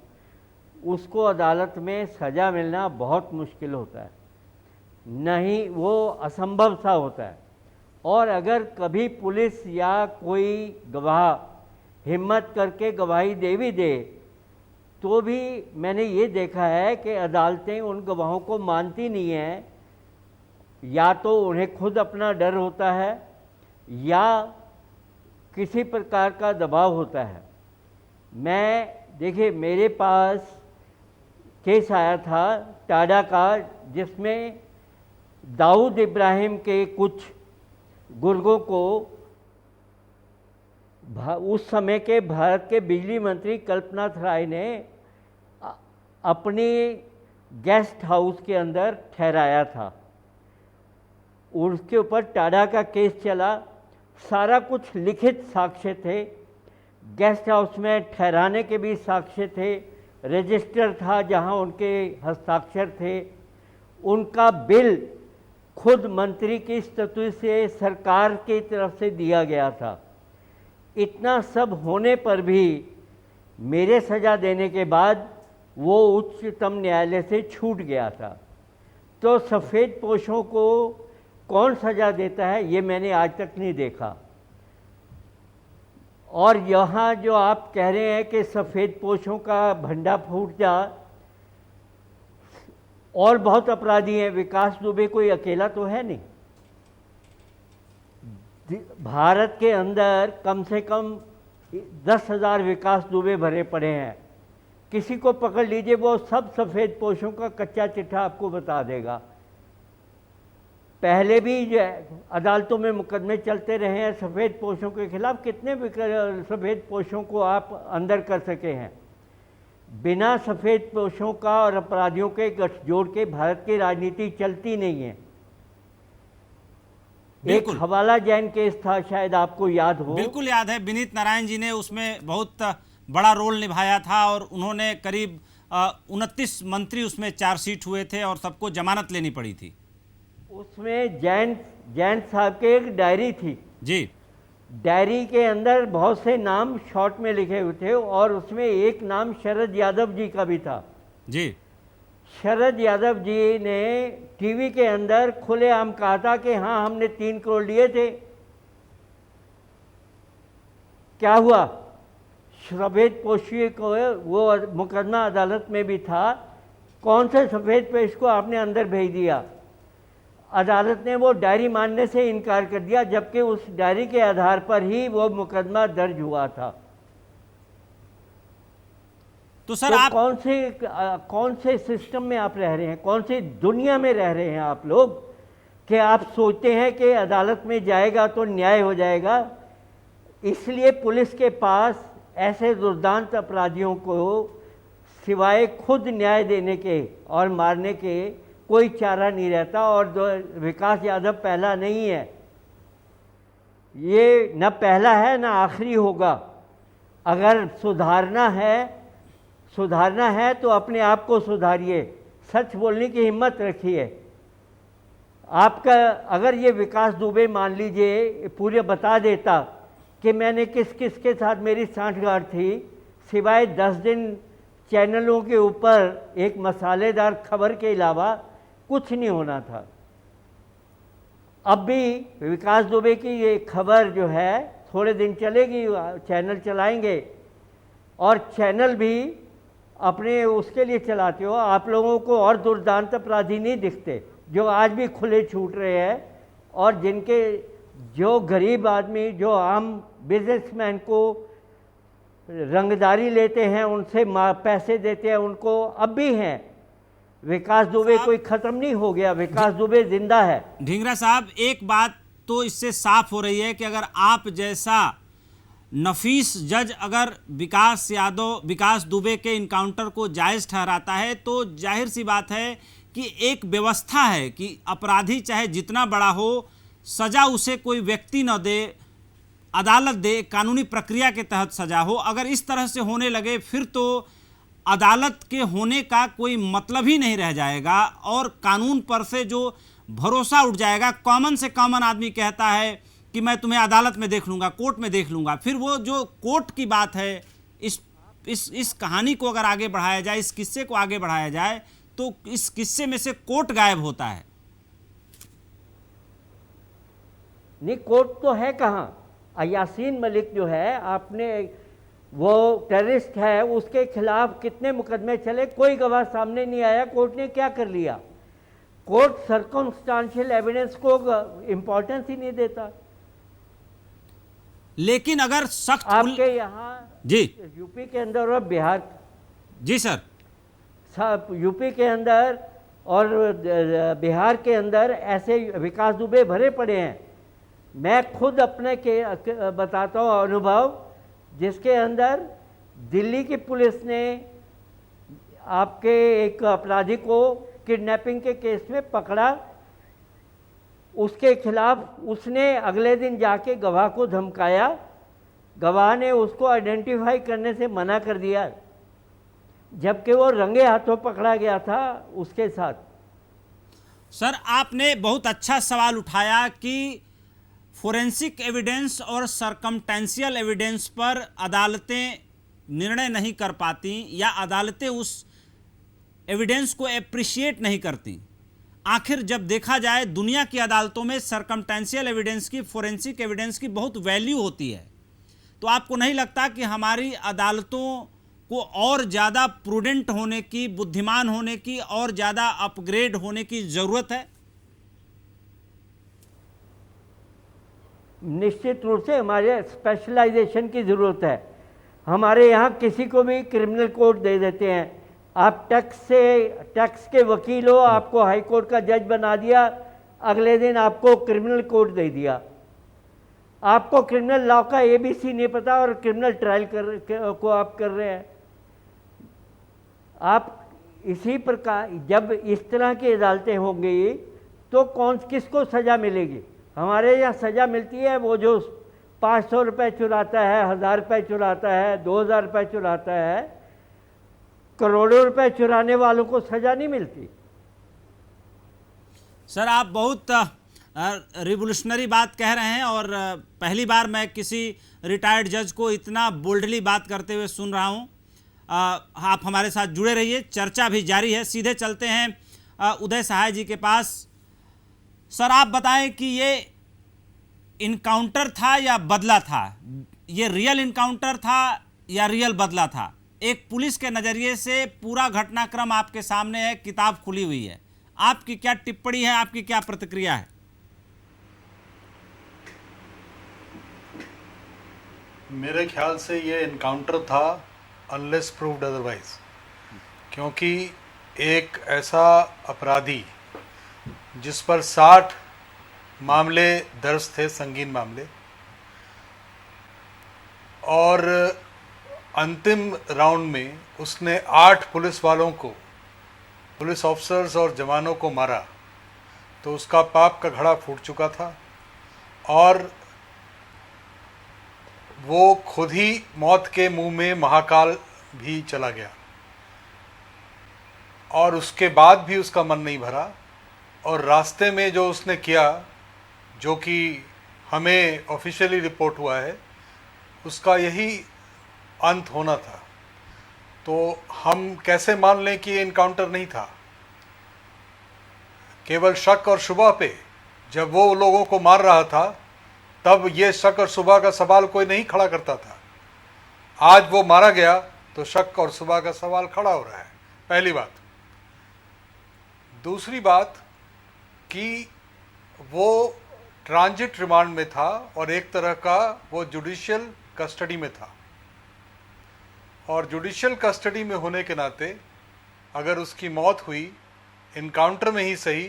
उसको अदालत में सज़ा मिलना बहुत मुश्किल होता है, नहीं वो असंभव सा होता है। और अगर कभी पुलिस या कोई गवाह हिम्मत करके गवाही दे भी दे, तो भी मैंने ये देखा है कि अदालतें उन गवाहों को मानती नहीं हैं, या तो उन्हें खुद अपना डर होता है या किसी प्रकार का दबाव होता है। देखिए, मेरे पास केस आया था टाडा का, जिसमें दाऊद इब्राहिम के कुछ गुर्गों को उस समय के भारत के बिजली मंत्री कल्पनाथ राय ने अपने गेस्ट हाउस के अंदर ठहराया था। उसके ऊपर टाडा का केस चला, सारा कुछ लिखित साक्ष्य थे, गेस्ट हाउस में ठहराने के भी साक्ष्य थे, रजिस्टर था जहां उनके हस्ताक्षर थे, उनका बिल खुद मंत्री की स्तुति से सरकार की तरफ से दिया गया था। इतना सब होने पर भी मेरे सज़ा देने के बाद वो उच्चतम न्यायालय से छूट गया था। तो सफ़ेद पोशों को कौन सज़ा देता है, ये मैंने आज तक नहीं देखा। और यहाँ जो आप कह रहे हैं कि सफ़ेद पोशों का भंडा फूट जा, और बहुत अपराधी हैं, विकास दुबे कोई अकेला तो है नहीं। भारत के अंदर कम से कम 10,000 विकास दुबे भरे पड़े हैं। किसी को पकड़ लीजिए, वो सब सफ़ेद पोशों का कच्चा चिट्ठा आपको बता देगा। पहले भी जो अदालतों में मुकदमे चलते रहे हैं सफ़ेद पोशों के खिलाफ, कितने सफ़ेद पोशों को आप अंदर कर सके हैं। बिना सफ़ेद पोशों का और अपराधियों के गठजोड़ के भारत की राजनीति चलती नहीं है। एक हवाला जैन केस था, शायद आपको याद हो। बिल्कुल याद है, विनीत नारायण जी ने उसमें बहुत बड़ा रोल निभाया था और उन्होंने करीब 29 मंत्री उसमें चार्जशीट हुए थे और सबको जमानत लेनी पड़ी थी। उसमें जैन साहब के एक डायरी थी जी। डायरी के अंदर बहुत से नाम शॉर्ट में लिखे हुए थे और उसमें एक नाम शरद यादव जी का भी था जी। शरद यादव जी ने टीवी के अंदर खुलेआम कहा था कि हाँ हमने 3 करोड़ लिए थे। क्या हुआ? सफ़ेद पोशी को वो मुकदमा अदालत में भी था, कौन से सफ़ेद पोश को आपने अंदर भेज दिया? अदालत ने वो डायरी मानने से इनकार कर दिया, जबकि उस डायरी के आधार पर ही वो मुकदमा दर्ज हुआ था। तो सर आप कौन से सिस्टम में आप रह रहे हैं, कौन सी दुनिया में रह रहे हैं आप लोग कि आप सोचते हैं कि अदालत में जाएगा तो न्याय हो जाएगा। इसलिए पुलिस के पास ऐसे दुर्दांत अपराधियों को सिवाय खुद न्याय देने के और मारने के कोई चारा नहीं रहता। और विकास यादव पहला नहीं है, ये न पहला है न आखिरी होगा। अगर सुधारना है तो अपने आप को सुधारिए, सच बोलने की हिम्मत रखिए। आपका अगर ये विकास दुबे मान लीजिए पूरे बता देता कि मैंने किस किस के साथ मेरी सांठगांठ थी, सिवाय 10 दिन चैनलों के ऊपर एक मसालेदार खबर के अलावा कुछ नहीं होना था। अब भी विकास दुबे की ये खबर जो है थोड़े दिन चलेगी, चैनल चलाएंगे और चैनल भी अपने उसके लिए चलाते हो। आप लोगों को और दुर्दांत अपराधी नहीं दिखते जो आज भी खुले छूट रहे हैं और जो गरीब आदमी, जो आम बिजनेसमैन को रंगदारी लेते हैं, उनसे पैसे देते हैं, उनको अब भी हैं। विकास दुबे कोई खत्म नहीं हो गया, विकास दुबे जिंदा है। ढींगरा साहब, एक बात तो इससे साफ हो रही है कि अगर आप जैसा नफीस जज अगर विकास दुबे के इनकाउंटर को जायज ठहराता है तो जाहिर सी बात है कि एक व्यवस्था है कि अपराधी चाहे जितना बड़ा हो, सजा उसे कोई व्यक्ति न दे, अदालत दे, कानूनी प्रक्रिया के तहत सजा हो। अगर इस तरह से होने लगे फिर तो अदालत के होने का कोई मतलब ही नहीं रह जाएगा और कानून पर से जो भरोसा उठ जाएगा। कॉमन से कॉमन आदमी कहता है कि मैं तुम्हें अदालत में देख लूँगा, कोर्ट में देख लूँगा। फिर वो जो कोर्ट की बात है, इस कहानी को अगर आगे बढ़ाया जाए, इस किस्से को आगे बढ़ाया जाए तो इस किस्से में से कोर्ट गायब होता है। नहीं, कोर्ट तो है कहाँ? यासीन मलिक जो है, आपने वो टेररिस्ट है, उसके खिलाफ कितने मुकदमे चले, कोई गवाह सामने नहीं आया। कोर्ट ने क्या कर लिया? कोर्ट सर्कमस्टांशियल एविडेंस को इंपॉर्टेंस ही नहीं देता। लेकिन अगर सख्त आपके यहाँ जी यूपी के अंदर और बिहार, जी सर, यूपी के अंदर और बिहार के अंदर ऐसे विकास दुबे भरे पड़े हैं। मैं खुद अपने के बताता हूँ अनुभव, जिसके अंदर दिल्ली की पुलिस ने आपके एक अपराधी को किडनैपिंग के केस में पकड़ा, उसके खिलाफ उसने अगले दिन जाके गवाह को धमकाया, गवाह ने उसको आइडेंटिफाई करने से मना कर दिया, जबकि वो रंगे हाथों पकड़ा गया था उसके साथ। सर, आपने बहुत अच्छा सवाल उठाया कि फोरेंसिक एविडेंस और सरकमटेंशियल एविडेंस पर अदालतें निर्णय नहीं कर पाती या अदालतें उस एविडेंस को एप्रिशिएट नहीं करती। आखिर जब देखा जाए दुनिया की अदालतों में सरकमटेंशियल एविडेंस की, फोरेंसिक एविडेंस की बहुत वैल्यू होती है। तो आपको नहीं लगता कि हमारी अदालतों को और ज़्यादा प्रूडेंट होने की, बुद्धिमान होने की और ज़्यादा अपग्रेड होने की ज़रूरत है? निश्चित रूप से हमारे स्पेशलाइजेशन की ज़रूरत है। हमारे यहाँ किसी को भी क्रिमिनल कोर्ट दे देते हैं। आप टैक्स के वकील हो, आपको हाई कोर्ट का जज बना दिया, अगले दिन आपको क्रिमिनल कोर्ट दे दिया। आपको क्रिमिनल लॉ का ABC नहीं पता और क्रिमिनल ट्रायल को आप कर रहे हैं। आप इसी प्रकार जब इस तरह की अदालतें होंगी तो किसको सज़ा मिलेगी? हमारे यहाँ सज़ा मिलती है वो जो 500 रुपये चुराता है, 1000 रुपये चुराता है, 2000 रुपये चुराता है। करोड़ों रुपए चुराने वालों को सज़ा नहीं मिलती। सर, आप बहुत रिवोल्यूशनरी बात कह रहे हैं और पहली बार मैं किसी रिटायर्ड जज को इतना बोल्डली बात करते हुए सुन रहा हूं। आप हमारे साथ जुड़े रहिए, चर्चा भी जारी है। सीधे चलते हैं उदय सहाय जी के पास। सर, आप बताएं कि ये इनकाउंटर था या बदला था? ये रियल इनकाउंटर था या रियल बदला था? एक पुलिस के नज़रिए से पूरा घटनाक्रम आपके सामने है, किताब खुली हुई है। आपकी क्या टिप्पणी है, आपकी क्या प्रतिक्रिया है? मेरे ख्याल से ये इनकाउंटर था अनलेस प्रूव्ड अदरवाइज, क्योंकि एक ऐसा अपराधी जिस पर 60 मामले दर्ज थे, संगीन मामले, और अंतिम राउंड में उसने 8 पुलिस वालों को, पुलिस ऑफिसर्स और जवानों को मारा, तो उसका पाप का घड़ा फूट चुका था और वो खुद ही मौत के मुंह में महाकाल भी चला गया। और उसके बाद भी उसका मन नहीं भरा और रास्ते में जो उसने किया, जो कि हमें ऑफिशियली रिपोर्ट हुआ है, उसका यही अंत होना था। तो हम कैसे मान लें कि ये इनकाउंटर नहीं था? केवल शक और शुबह पे जब वो लोगों को मार रहा था तब ये शक और शुबह का सवाल कोई नहीं खड़ा करता था। आज वो मारा गया तो शक और शुबह का सवाल खड़ा हो रहा है, पहली बात। दूसरी बात कि वो ट्रांजिट रिमांड में था और एक तरह का वो जुडिशियल कस्टडी में था, और जुडिशियल कस्टडी में होने के नाते अगर उसकी मौत हुई इनकाउंटर में ही सही,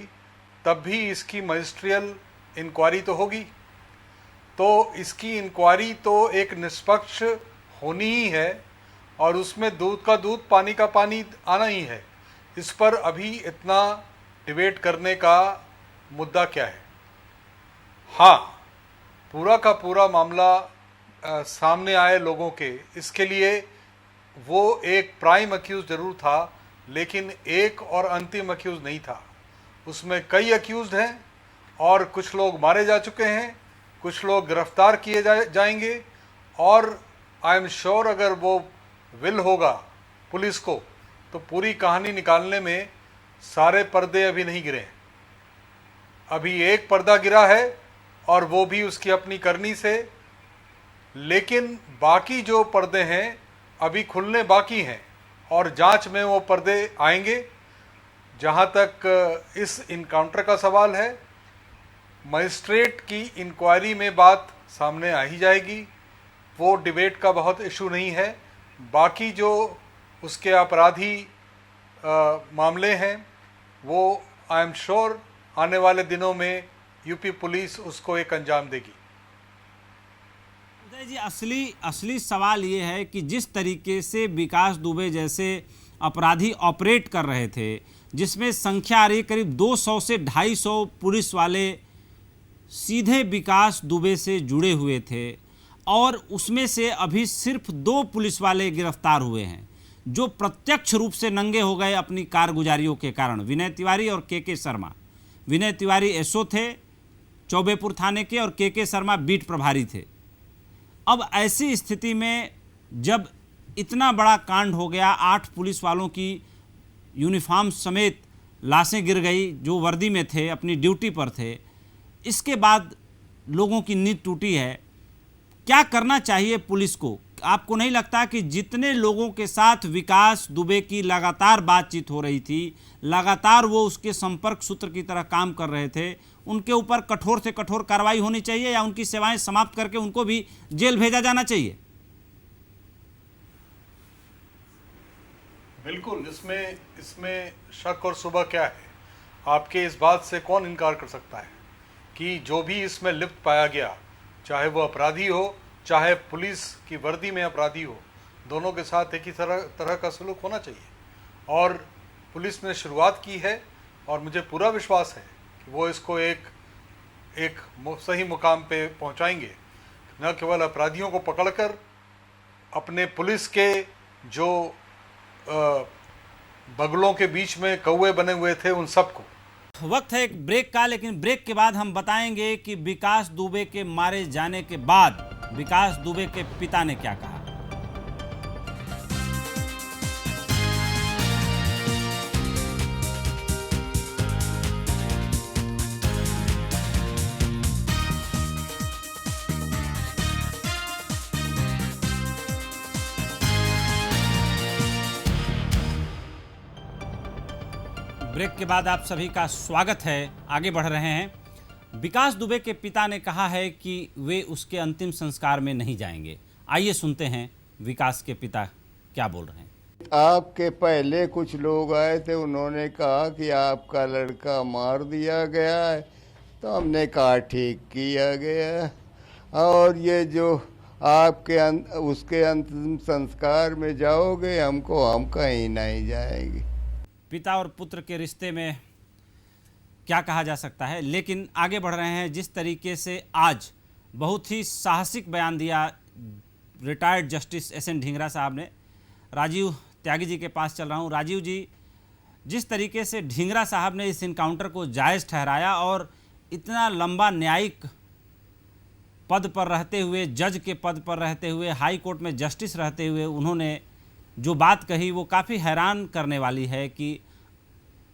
तब भी इसकी मजिस्ट्रियल इंक्वायरी तो होगी। तो इसकी इंक्वायरी तो एक निष्पक्ष होनी ही है और उसमें दूध का दूध पानी का पानी आना ही है। इस पर अभी इतना डिबेट करने का मुद्दा क्या है? हाँ, पूरा का पूरा मामला सामने आए लोगों के, इसके लिए वो एक प्राइम अक्यूज जरूर था, लेकिन एक और अंतिम अक्यूज नहीं था। उसमें कई अक्यूज हैं और कुछ लोग मारे जा चुके हैं, कुछ लोग गिरफ्तार किए जाएंगे, और आई एम श्योर अगर वो विल होगा पुलिस को तो पूरी कहानी निकालने में सारे पर्दे अभी नहीं गिरे हैं। अभी एक पर्दा गिरा है और वो भी उसकी अपनी करनी से, लेकिन बाकी जो पर्दे हैं अभी खुलने बाकी हैं और जांच में वो पर्दे आएंगे। जहां तक इस इनकाउंटर का सवाल है, मजिस्ट्रेट की इंक्वायरी में बात सामने आ ही जाएगी, वो डिबेट का बहुत इशू नहीं है। बाकी जो उसके अपराधी मामले हैं वो आई एम श्योर आने वाले दिनों में यूपी पुलिस उसको एक अंजाम देगी। उदय जी, असली सवाल ये है कि जिस तरीके से विकास दुबे जैसे अपराधी ऑपरेट कर रहे थे, जिसमें संख्या आ रही करीब 200 से 250 पुलिस वाले सीधे विकास दुबे से जुड़े हुए थे, और उसमें से अभी सिर्फ 2 पुलिस वाले गिरफ्तार हुए हैं जो प्रत्यक्ष रूप से नंगे हो गए अपनी कारगुजारियों के कारण, विनय तिवारी और के शर्मा। विनय तिवारी एसओ थे चौबेपुर थाने के और के शर्मा बीट प्रभारी थे। अब ऐसी स्थिति में जब इतना बड़ा कांड हो गया, 8 पुलिस वालों की यूनिफॉर्म समेत लाशें गिर गई जो वर्दी में थे, अपनी ड्यूटी पर थे, इसके बाद लोगों की नींद टूटी है। क्या करना चाहिए पुलिस को? आपको नहीं लगता कि जितने लोगों के साथ विकास दुबे की लगातार बातचीत हो रही थी, लगातार वो उसके संपर्क सूत्र की तरह काम कर रहे थे, उनके ऊपर कठोर से कठोर कार्रवाई होनी चाहिए या उनकी सेवाएं समाप्त करके उनको भी जेल भेजा जाना चाहिए? बिल्कुल, इसमें शक और शुबा क्या है? आपके इस बात से कौन इनकार कर सकता है कि जो भी इसमें लिप्त पाया गया, चाहे वो अपराधी हो, चाहे पुलिस की वर्दी में अपराधी हो, दोनों के साथ एक ही तरह का सलूक होना चाहिए। और पुलिस ने शुरुआत की है और मुझे पूरा विश्वास है कि वो इसको एक सही मुकाम पे पहुंचाएंगे। न केवल अपराधियों को पकड़कर, अपने पुलिस के जो बगलों के बीच में कौवे बने हुए थे उन सबको। वक्त है एक ब्रेक का, लेकिन ब्रेक के बाद हम बताएंगे कि विकास दुबे के मारे जाने के बाद विकास दुबे के पिता ने क्या कहा। ब्रेक के बाद आप सभी का स्वागत है। आगे बढ़ रहे हैं। विकास दुबे के पिता ने कहा है कि वे उसके अंतिम संस्कार में नहीं जाएंगे। आइए सुनते हैं विकास के पिता क्या बोल रहे हैं। आपके पहले कुछ लोग आए थे, उन्होंने कहा कि आपका लड़का मार दिया गया है, तो हमने कहा ठीक किया गया। और ये जो आपके उसके अंतिम संस्कार में जाओगे, हम कहीं नहीं जाएंगे। पिता और पुत्र के रिश्ते में क्या कहा जा सकता है, लेकिन आगे बढ़ रहे हैं। जिस तरीके से आज बहुत ही साहसिक बयान दिया रिटायर्ड जस्टिस एस.एन. ढींगरा साहब ने। राजीव त्यागी जी के पास चल रहा हूं। राजीव जी, जिस तरीके से ढींगरा साहब ने इस इनकाउंटर को जायज़ ठहराया और इतना लंबा न्यायिक पद पर रहते हुए, जज के पद पर रहते हुए, हाई कोर्ट में जस्टिस रहते हुए उन्होंने जो बात कही वो काफ़ी हैरान करने वाली है कि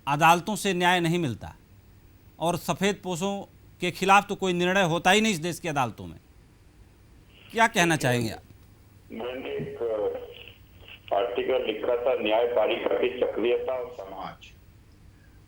अदालतों से न्याय नहीं मिलता और सफ़ेद पोशों के खिलाफ तो कोई निर्णय होता ही नहीं इस देश की अदालतों में। क्या कहना चाहेंगे आप? मैंने एक आर्टिकल लिखा था, न्यायपालिका की सक्रियता और समाज।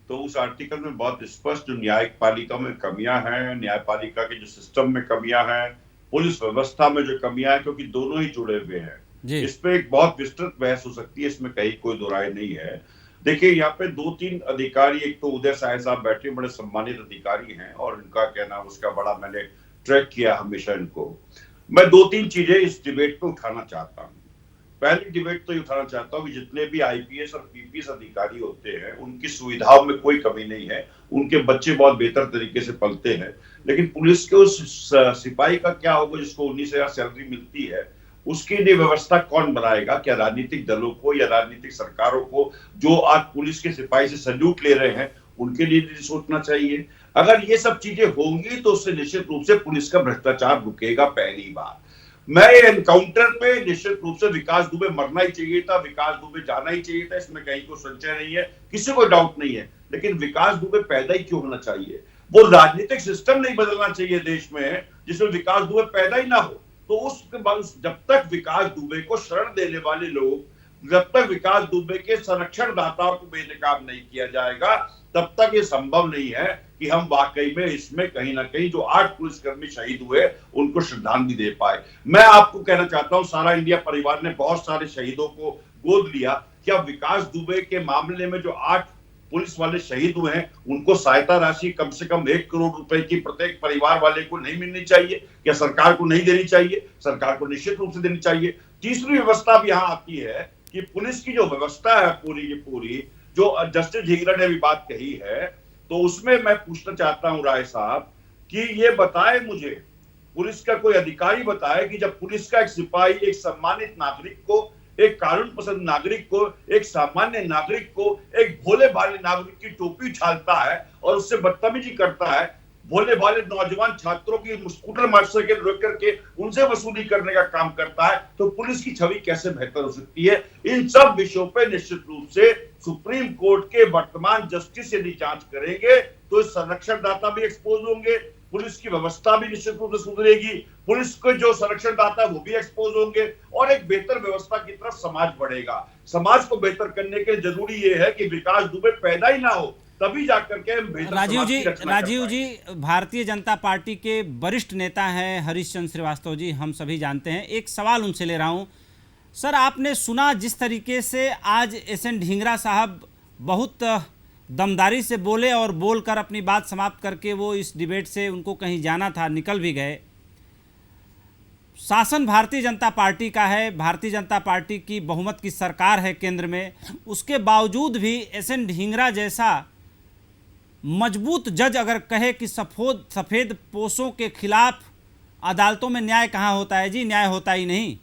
तो उस आर्टिकल में बहुत स्पष्ट जो न्यायपालिका में कमियां हैं, न्यायपालिका के जो सिस्टम में कमियां हैं, पुलिस व्यवस्था में जो कमियां हैं, क्योंकि दोनों ही जुड़े हुए हैं। इस पे एक बहुत विस्तृत बहस हो सकती है, इसमें कहीं कोई दो राय नहीं है। देखिए, यहाँ पे 2-3 अधिकारी, एक तो उदय साय साहब बैठे, बड़े सम्मानित अधिकारी हैं और इनका कहना उसका बड़ा मैंने ट्रैक किया हमेशा इनको। मैं 2-3 चीजें इस डिबेट पे उठाना चाहता हूँ। पहली डिबेट तो ये उठाना चाहता हूँ कि जितने भी आईपीएस और पीपीएस अधिकारी होते हैं, उनकी सुविधाओं में कोई कमी नहीं है, उनके बच्चे बहुत बेहतर तरीके से पलते हैं। लेकिन पुलिस के उस सिपाही का क्या होगा जिसको 19,000 सैलरी मिलती है? उसके लिए व्यवस्था कौन बनाएगा? क्या राजनीतिक दलों को या राजनीतिक सरकारों को, जो आज पुलिस के सिपाही से सैल्यूट ले रहे हैं, उनके लिए सोचना चाहिए। अगर ये सब चीजें होंगी तो उससे निश्चित रूप से पुलिस का भ्रष्टाचार रुकेगा। पहली बात, मैं एनकाउंटर पे निश्चित रूप से विकास दुबे मरना ही चाहिए था, विकास दुबे जाना ही चाहिए था, इसमें कहीं कोई संशय नहीं है, किसी को डाउट नहीं है। लेकिन विकास दुबे पैदा ही क्यों होना चाहिए? वो राजनीतिक सिस्टम नहीं बदलना चाहिए देश में जिसमें विकास दुबे पैदा ही ना हो। तो उसके बाद जब तक विकास दुबे को शरण देने वाले लोग, जब तक विकास दुबे के संरक्षण दाताओं को बेनकाब नहीं किया जाएगा, तब तक ये संभव नहीं है कि हम वाकई में इसमें कहीं ना कहीं जो 8 पुलिसकर्मी शहीद हुए उनको श्रद्धांजलि दे पाए। मैं आपको कहना चाहता हूं, सारा इंडिया परिवार ने बहुत सारे शहीदों को गोद लिया। क्या विकास दुबे के मामले में जो 8 पुलिस वाले शहीद हुए हैं, उनको सहायता राशि कम से कम 1 करोड़ रुपए की प्रत्येक परिवार वाले को नहीं मिलनी चाहिए? क्या सरकार को नहीं देनी चाहिए? सरकार को निश्चित रूप से देनी चाहिए। तीसरी व्यवस्था भी यहाँ आती है कि पुलिस की जो व्यवस्था है पूरी जो जस्टिस ढींगरा ने भी बात कही है, तो उसमें मैं पूछना चाहता हूं राय साहब कि ये बताए मुझे, पुलिस का कोई अधिकारी बताए कि जब पुलिस का एक सिपाही एक सम्मानित नागरिक को, एक कानून पसंद नागरिक को, एक सामान्य नागरिक को, एक भोले भाले नागरिक की टोपी उछालता है और उससे बदतमीजी करता है, भोले भाले नौजवान छात्रों की स्कूटर मोटरसाइकिल रोक करके उनसे वसूली करने का काम करता है, तो पुलिस की छवि कैसे बेहतर हो सकती है? इन सब विषयों पे निश्चित रूप से सुप्रीम कोर्ट के वर्तमान जस्टिस यदि जांच करेंगे तो संरक्षण दाता भी एक्सपोज होंगे, पुलिस की व्यवस्था भी निश्चित रूप से सुधरेगी, पुलिस को जो संरक्षणदाता है वो भी एक्सपोज होंगे और एक बेहतर व्यवस्था की तरफ समाज बढ़ेगा। समाज को बेहतर करने के जरूरी ये है कि विकास दुबे पैदा ही ना हो, तभी जाकर के राजीव जी भारतीय जनता पार्टी के वरिष्ठ नेता हैं हरीश चंद्र श्रीवास्तव जी, हम सभी जानते हैं। एक सवाल उनसे ले रहा हूं सर, आपने सुना जिस तरीके से आज एसएन ढींगरा साहब बहुत दमदारी से बोले और बोलकर अपनी बात समाप्त करके वो इस डिबेट से उनको कहीं जाना था निकल भी गए। शासन भारतीय जनता पार्टी का है, भारतीय जनता पार्टी की बहुमत की सरकार है केंद्र में, उसके बावजूद भी एसएन ढींगरा जैसा मजबूत जज अगर कहे कि सफ़ेद पोशों के खिलाफ अदालतों में न्याय कहाँ होता है जी, न्याय होता ही नहीं,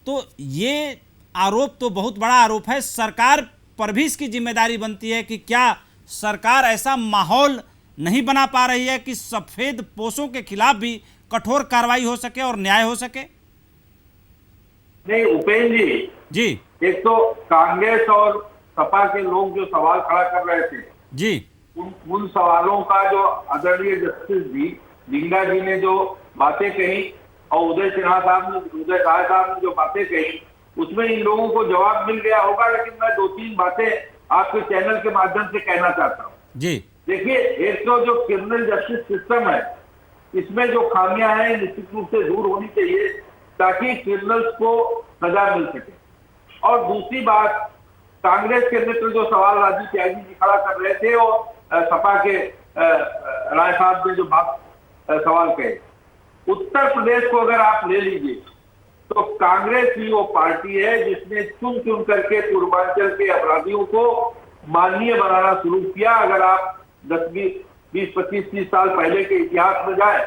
तो ये आरोप तो बहुत बड़ा आरोप है। सरकार पर भी इसकी जिम्मेदारी बनती है कि क्या सरकार ऐसा माहौल नहीं बना पा रही है कि सफ़ेद पोशों के खिलाफ भी कठोर कार्रवाई हो सके और न्याय हो सके? नहीं उपेंद्र जी, एक तो कांग्रेस और सपा के लोग जो सवाल खड़ा कर रहे थे जी, उन सवालों का जो आदरणीय जस्टिस ढींगरा जी ने जो बातें कही और उदय साहब ने जो बातें कही, उसमें इन लोगों को जवाब मिल गया होगा। लेकिन मैं 2-3 बातें आपके चैनल के माध्यम से कहना चाहता हूँ जी। देखिए, एक तो जो क्रिमिनल जस्टिस सिस्टम है, इसमें जो खामियां हैं निश्चित रूप से दूर होनी चाहिए ताकि क्रिमिनल्स को सजा मिल सके। और दूसरी बात, कांग्रेस के नेतृत्व जो सवाल राजीव त्यागी जी खड़ा कर रहे थे और सपा के राय साहब ने जो बात सवाल कहे, उत्तर प्रदेश को अगर आप ले लीजिए तो कांग्रेस ही वो पार्टी है जिसने चुन चुन करके पूर्वांचल के अपराधियों को माननीय बनाना शुरू किया। अगर आप 10, 20, 25, 30 साल पहले के इतिहास में जाए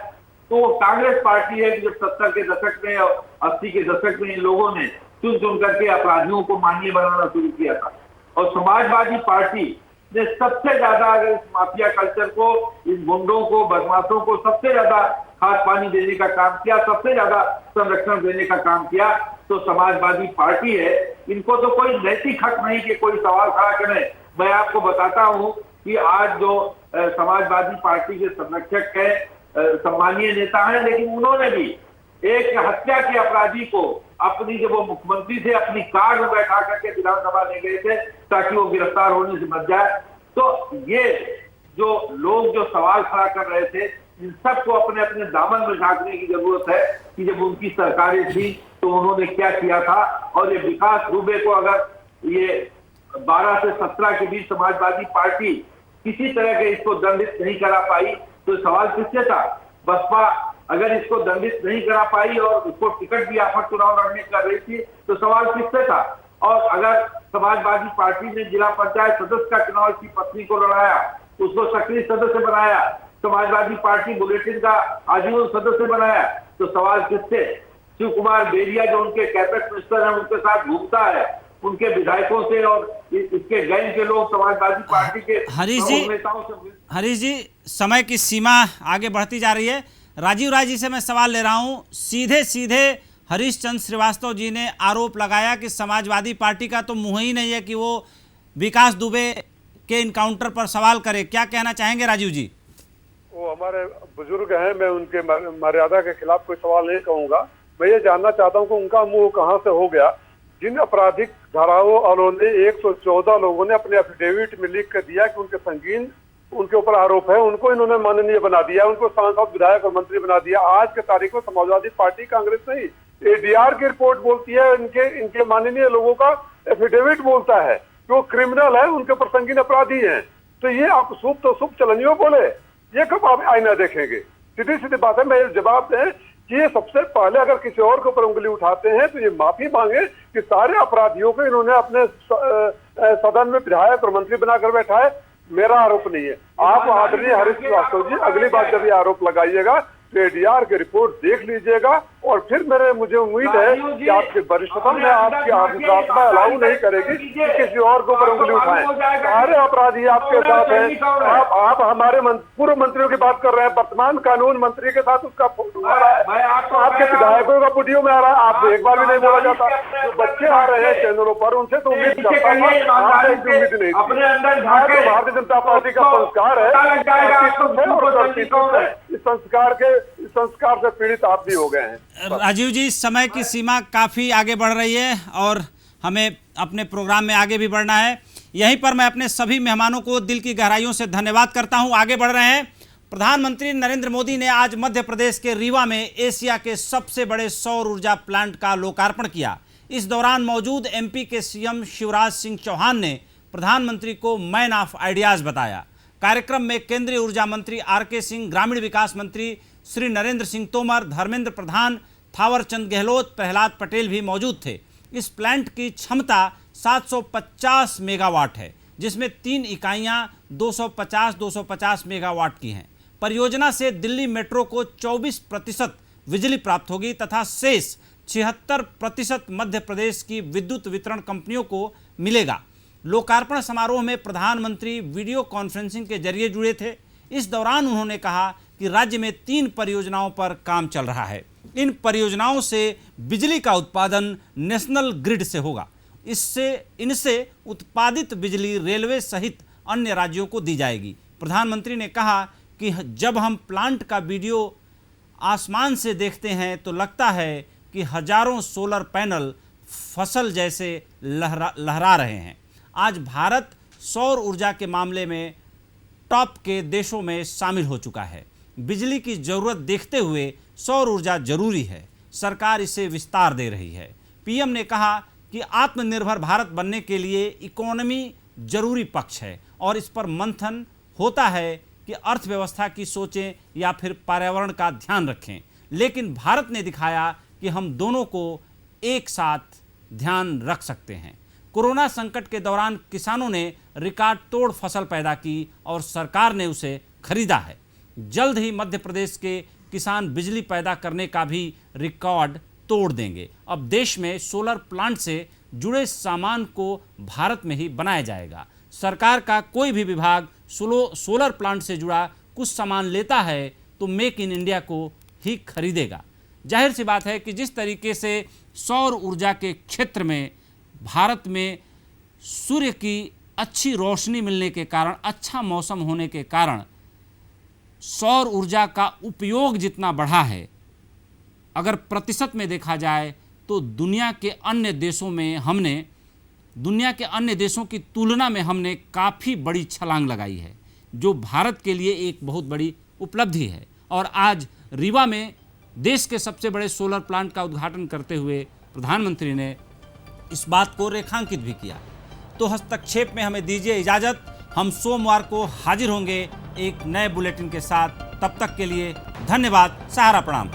तो कांग्रेस पार्टी है कि जब 70 के दशक में और 80 के दशक में इन लोगों ने चुन चुन करके अपराधियों को माननीय बनाना शुरू किया था। और समाजवादी पार्टी ने सबसे ज्यादा अगर इस माफिया कल्चर को, इन गुंडों को, बदमाशों को सबसे ज्यादा खाद पानी देने का काम किया, सबसे ज्यादा संरक्षण देने का काम किया तो समाजवादी पार्टी है। इनको तो कोई नैतिक हक नहीं कि कोई सवाल खड़ा करें। मैं आपको बताता हूं कि आज जो समाजवादी पार्टी के संरक्षक है, सम्मानीय नेता है, लेकिन उन्होंने भी एक हत्या के अपराधी को अपनी, जब वो मुख्यमंत्री थे, अपनी कार में बैठा करके विधानसभा ले गए थे ताकि वो गिरफ्तार होने से बच जाए। तो ये जो लोग जो सवाल खड़ा कर रहे थे, इन सबको अपने अपने दामन में झांकने की जरूरत है कि जब उनकी सरकारें थी तो उन्होंने क्या किया था। और ये विकास दुबे को अगर ये 12 से 17 के बीच समाजवादी पार्टी किसी तरह के इसको दंडित नहीं करा पाई तो सवाल किससे था? बसपा अगर इसको दंडित नहीं करा पाई और उसको टिकट भी ऑफर चुनाव लड़ने कर रही थी तो सवाल किससे था? और अगर समाजवादी पार्टी ने जिला पंचायत सदस्य का चुनाव की पत्नी को लड़ाया, उसको सक्रिय सदस्य बनाया, समाजवादी पार्टी बुलेटिन का आजीवन सदस्य बनाया, तो सवाल किससे? शिव कुमार बेरिया जो उनके कैबिनेट मिनिस्टर हैं, उनके साथ घूमता है, उनके विधायकों से और इसके गैंग के लोग समाजवादी पार्टी के नेताओं से। हरीश जी, समय की सीमा आगे बढ़ती जा रही है। राजीव राय जी से मैं सवाल ले रहा हूं। सीधे सीधे हरीश चंद्र श्रीवास्तव जी ने आरोप लगाया कि समाजवादी पार्टी का तो मुंह ही नहीं है कि वो विकास दुबे के इनकाउंटर पर सवाल करे। क्या कहना चाहेंगे राजीव जी? वो हमारे बुजुर्ग हैं, मैं उनके मर्यादा के खिलाफ कोई सवाल नहीं कहूंगा। मैं ये जानना चाहता हूं कि उनका मुंह कहां से हो गया। जिन आपराधिक धाराओं वालों ने 114 लोगों ने अपने एफिडेविट में लिख कर दिया कि उनके संगीन उनके ऊपर आरोप है, उनको इन्होंने माननीय बना दिया, उनको सांसद, विधायक और मंत्री बना दिया। आज के तारीख में समाजवादी पार्टी, कांग्रेस नहीं, एडीआर की रिपोर्ट बोलती है, इनके माननीय लोगों का एफिडेविट बोलता है कि वो क्रिमिनल है, उनके ऊपर संगीन अपराधी हैं। तो ये आप शुभ तो शुभ चलनियों बोले, ये कब आप आईना देखेंगे? सीधी सीधी बात है। मैं जवाब दें कि ये सबसे पहले अगर किसी और के ऊपर उंगली उठाते हैं तो ये माफी मांगे कि सारे अपराधियों को इन्होंने अपने सदन में विधायक और मंत्री बनाकर बैठा है। मेरा आरोप नहीं है। आप आदरणीय हरीश श्रीवास्तव जी अगली बार जब ये आरोप लगाइएगा तो एडीआर की रिपोर्ट देख लीजिएगा और फिर मुझे उम्मीद है कि आपके वरिष्ठतम में आपकी आत्मा अलाउ नहीं करेगी कि किसी और के ऊपर उंगली उठाएं। सारे अपराधी आपके साथ हैं। आप हमारे पूर्व मंत्रियों की बात कर रहे हैं, वर्तमान कानून मंत्री के साथ उसका फोटो आ रहा है, आपके विधायकों का वीडियो में आ रहा है। आप एक बार भी नहीं बोला जाता। जो बच्चे आ रहे हैं चैनलों पर, उनसे तो उम्मीद करता था, आपसे उम्मीद नहीं थी। भारतीय जनता पार्टी का संस्कार है और इस संस्कार से पीड़ित आप भी हो गए हैं। राजीव जी, समय की सीमा काफ़ी आगे बढ़ रही है और हमें अपने प्रोग्राम में आगे भी बढ़ना है। यहीं पर मैं अपने सभी मेहमानों को दिल की गहराइयों से धन्यवाद करता हूं। आगे बढ़ रहे हैं। प्रधानमंत्री नरेंद्र मोदी ने आज मध्य प्रदेश के रीवा में एशिया के सबसे बड़े सौर ऊर्जा प्लांट का लोकार्पण किया। इस दौरान मौजूद एमपी के सीएम शिवराज सिंह चौहान ने प्रधानमंत्री को मैन ऑफ आइडियाज बताया। कार्यक्रम में केंद्रीय ऊर्जा मंत्री आरके सिंह, ग्रामीण विकास मंत्री श्री नरेंद्र सिंह तोमर, धर्मेंद्र प्रधान, थावरचंद गहलोत, प्रहलाद पटेल भी मौजूद थे। इस प्लांट की क्षमता 750 मेगावाट है, जिसमें 3 इकाइयां 250 मेगावाट की हैं। परियोजना से दिल्ली मेट्रो को 24% बिजली प्राप्त होगी तथा शेष 76% मध्य प्रदेश की विद्युत वितरण कंपनियों को मिलेगा। लोकार्पण समारोह में प्रधानमंत्री वीडियो कॉन्फ्रेंसिंग के जरिए जुड़े थे। इस दौरान उन्होंने कहा कि राज्य में 3 परियोजनाओं पर काम चल रहा है। इन परियोजनाओं से बिजली का उत्पादन नेशनल ग्रिड से होगा। इनसे उत्पादित बिजली रेलवे सहित अन्य राज्यों को दी जाएगी। प्रधानमंत्री ने कहा कि जब हम प्लांट का वीडियो आसमान से देखते हैं तो लगता है कि हजारों सोलर पैनल फसल जैसे लहरा रहे हैं। आज भारत सौर ऊर्जा के मामले में टॉप के देशों में शामिल हो चुका है। बिजली की जरूरत देखते हुए सौर ऊर्जा जरूरी है। सरकार इसे विस्तार दे रही है। पीएम ने कहा कि आत्मनिर्भर भारत बनने के लिए इकोनॉमी जरूरी पक्ष है और इस पर मंथन होता है कि अर्थव्यवस्था की सोचें या फिर पर्यावरण का ध्यान रखें। लेकिन भारत ने दिखाया कि हम दोनों को एक साथ ध्यान रख सकते हैं। कोरोना संकट के दौरान किसानों ने रिकॉर्ड तोड़ फसल पैदा की और सरकार ने उसे खरीदा है। जल्द ही मध्य प्रदेश के किसान बिजली पैदा करने का भी रिकॉर्ड तोड़ देंगे। अब देश में सोलर प्लांट से जुड़े सामान को भारत में ही बनाया जाएगा। सरकार का कोई भी विभाग सोलर प्लांट से जुड़ा कुछ सामान लेता है तो मेक इन इंडिया को ही खरीदेगा। जाहिर सी बात है कि जिस तरीके से सौर ऊर्जा के क्षेत्र में भारत में सूर्य की अच्छी रोशनी मिलने के कारण, अच्छा मौसम होने के कारण सौर ऊर्जा का उपयोग जितना बढ़ा है, अगर प्रतिशत में देखा जाए तो दुनिया के अन्य देशों की तुलना में हमने काफ़ी बड़ी छलांग लगाई है, जो भारत के लिए एक बहुत बड़ी उपलब्धि है। और आज रीवा में देश के सबसे बड़े सोलर प्लांट का उद्घाटन करते हुए प्रधानमंत्री ने इस बात को रेखांकित भी किया। तो हस्तक्षेप में हमें दीजिए इजाज़त। हम सोमवार को हाजिर होंगे एक नए बुलेटिन के साथ। तब तक के लिए धन्यवाद। सहारा प्रणाम।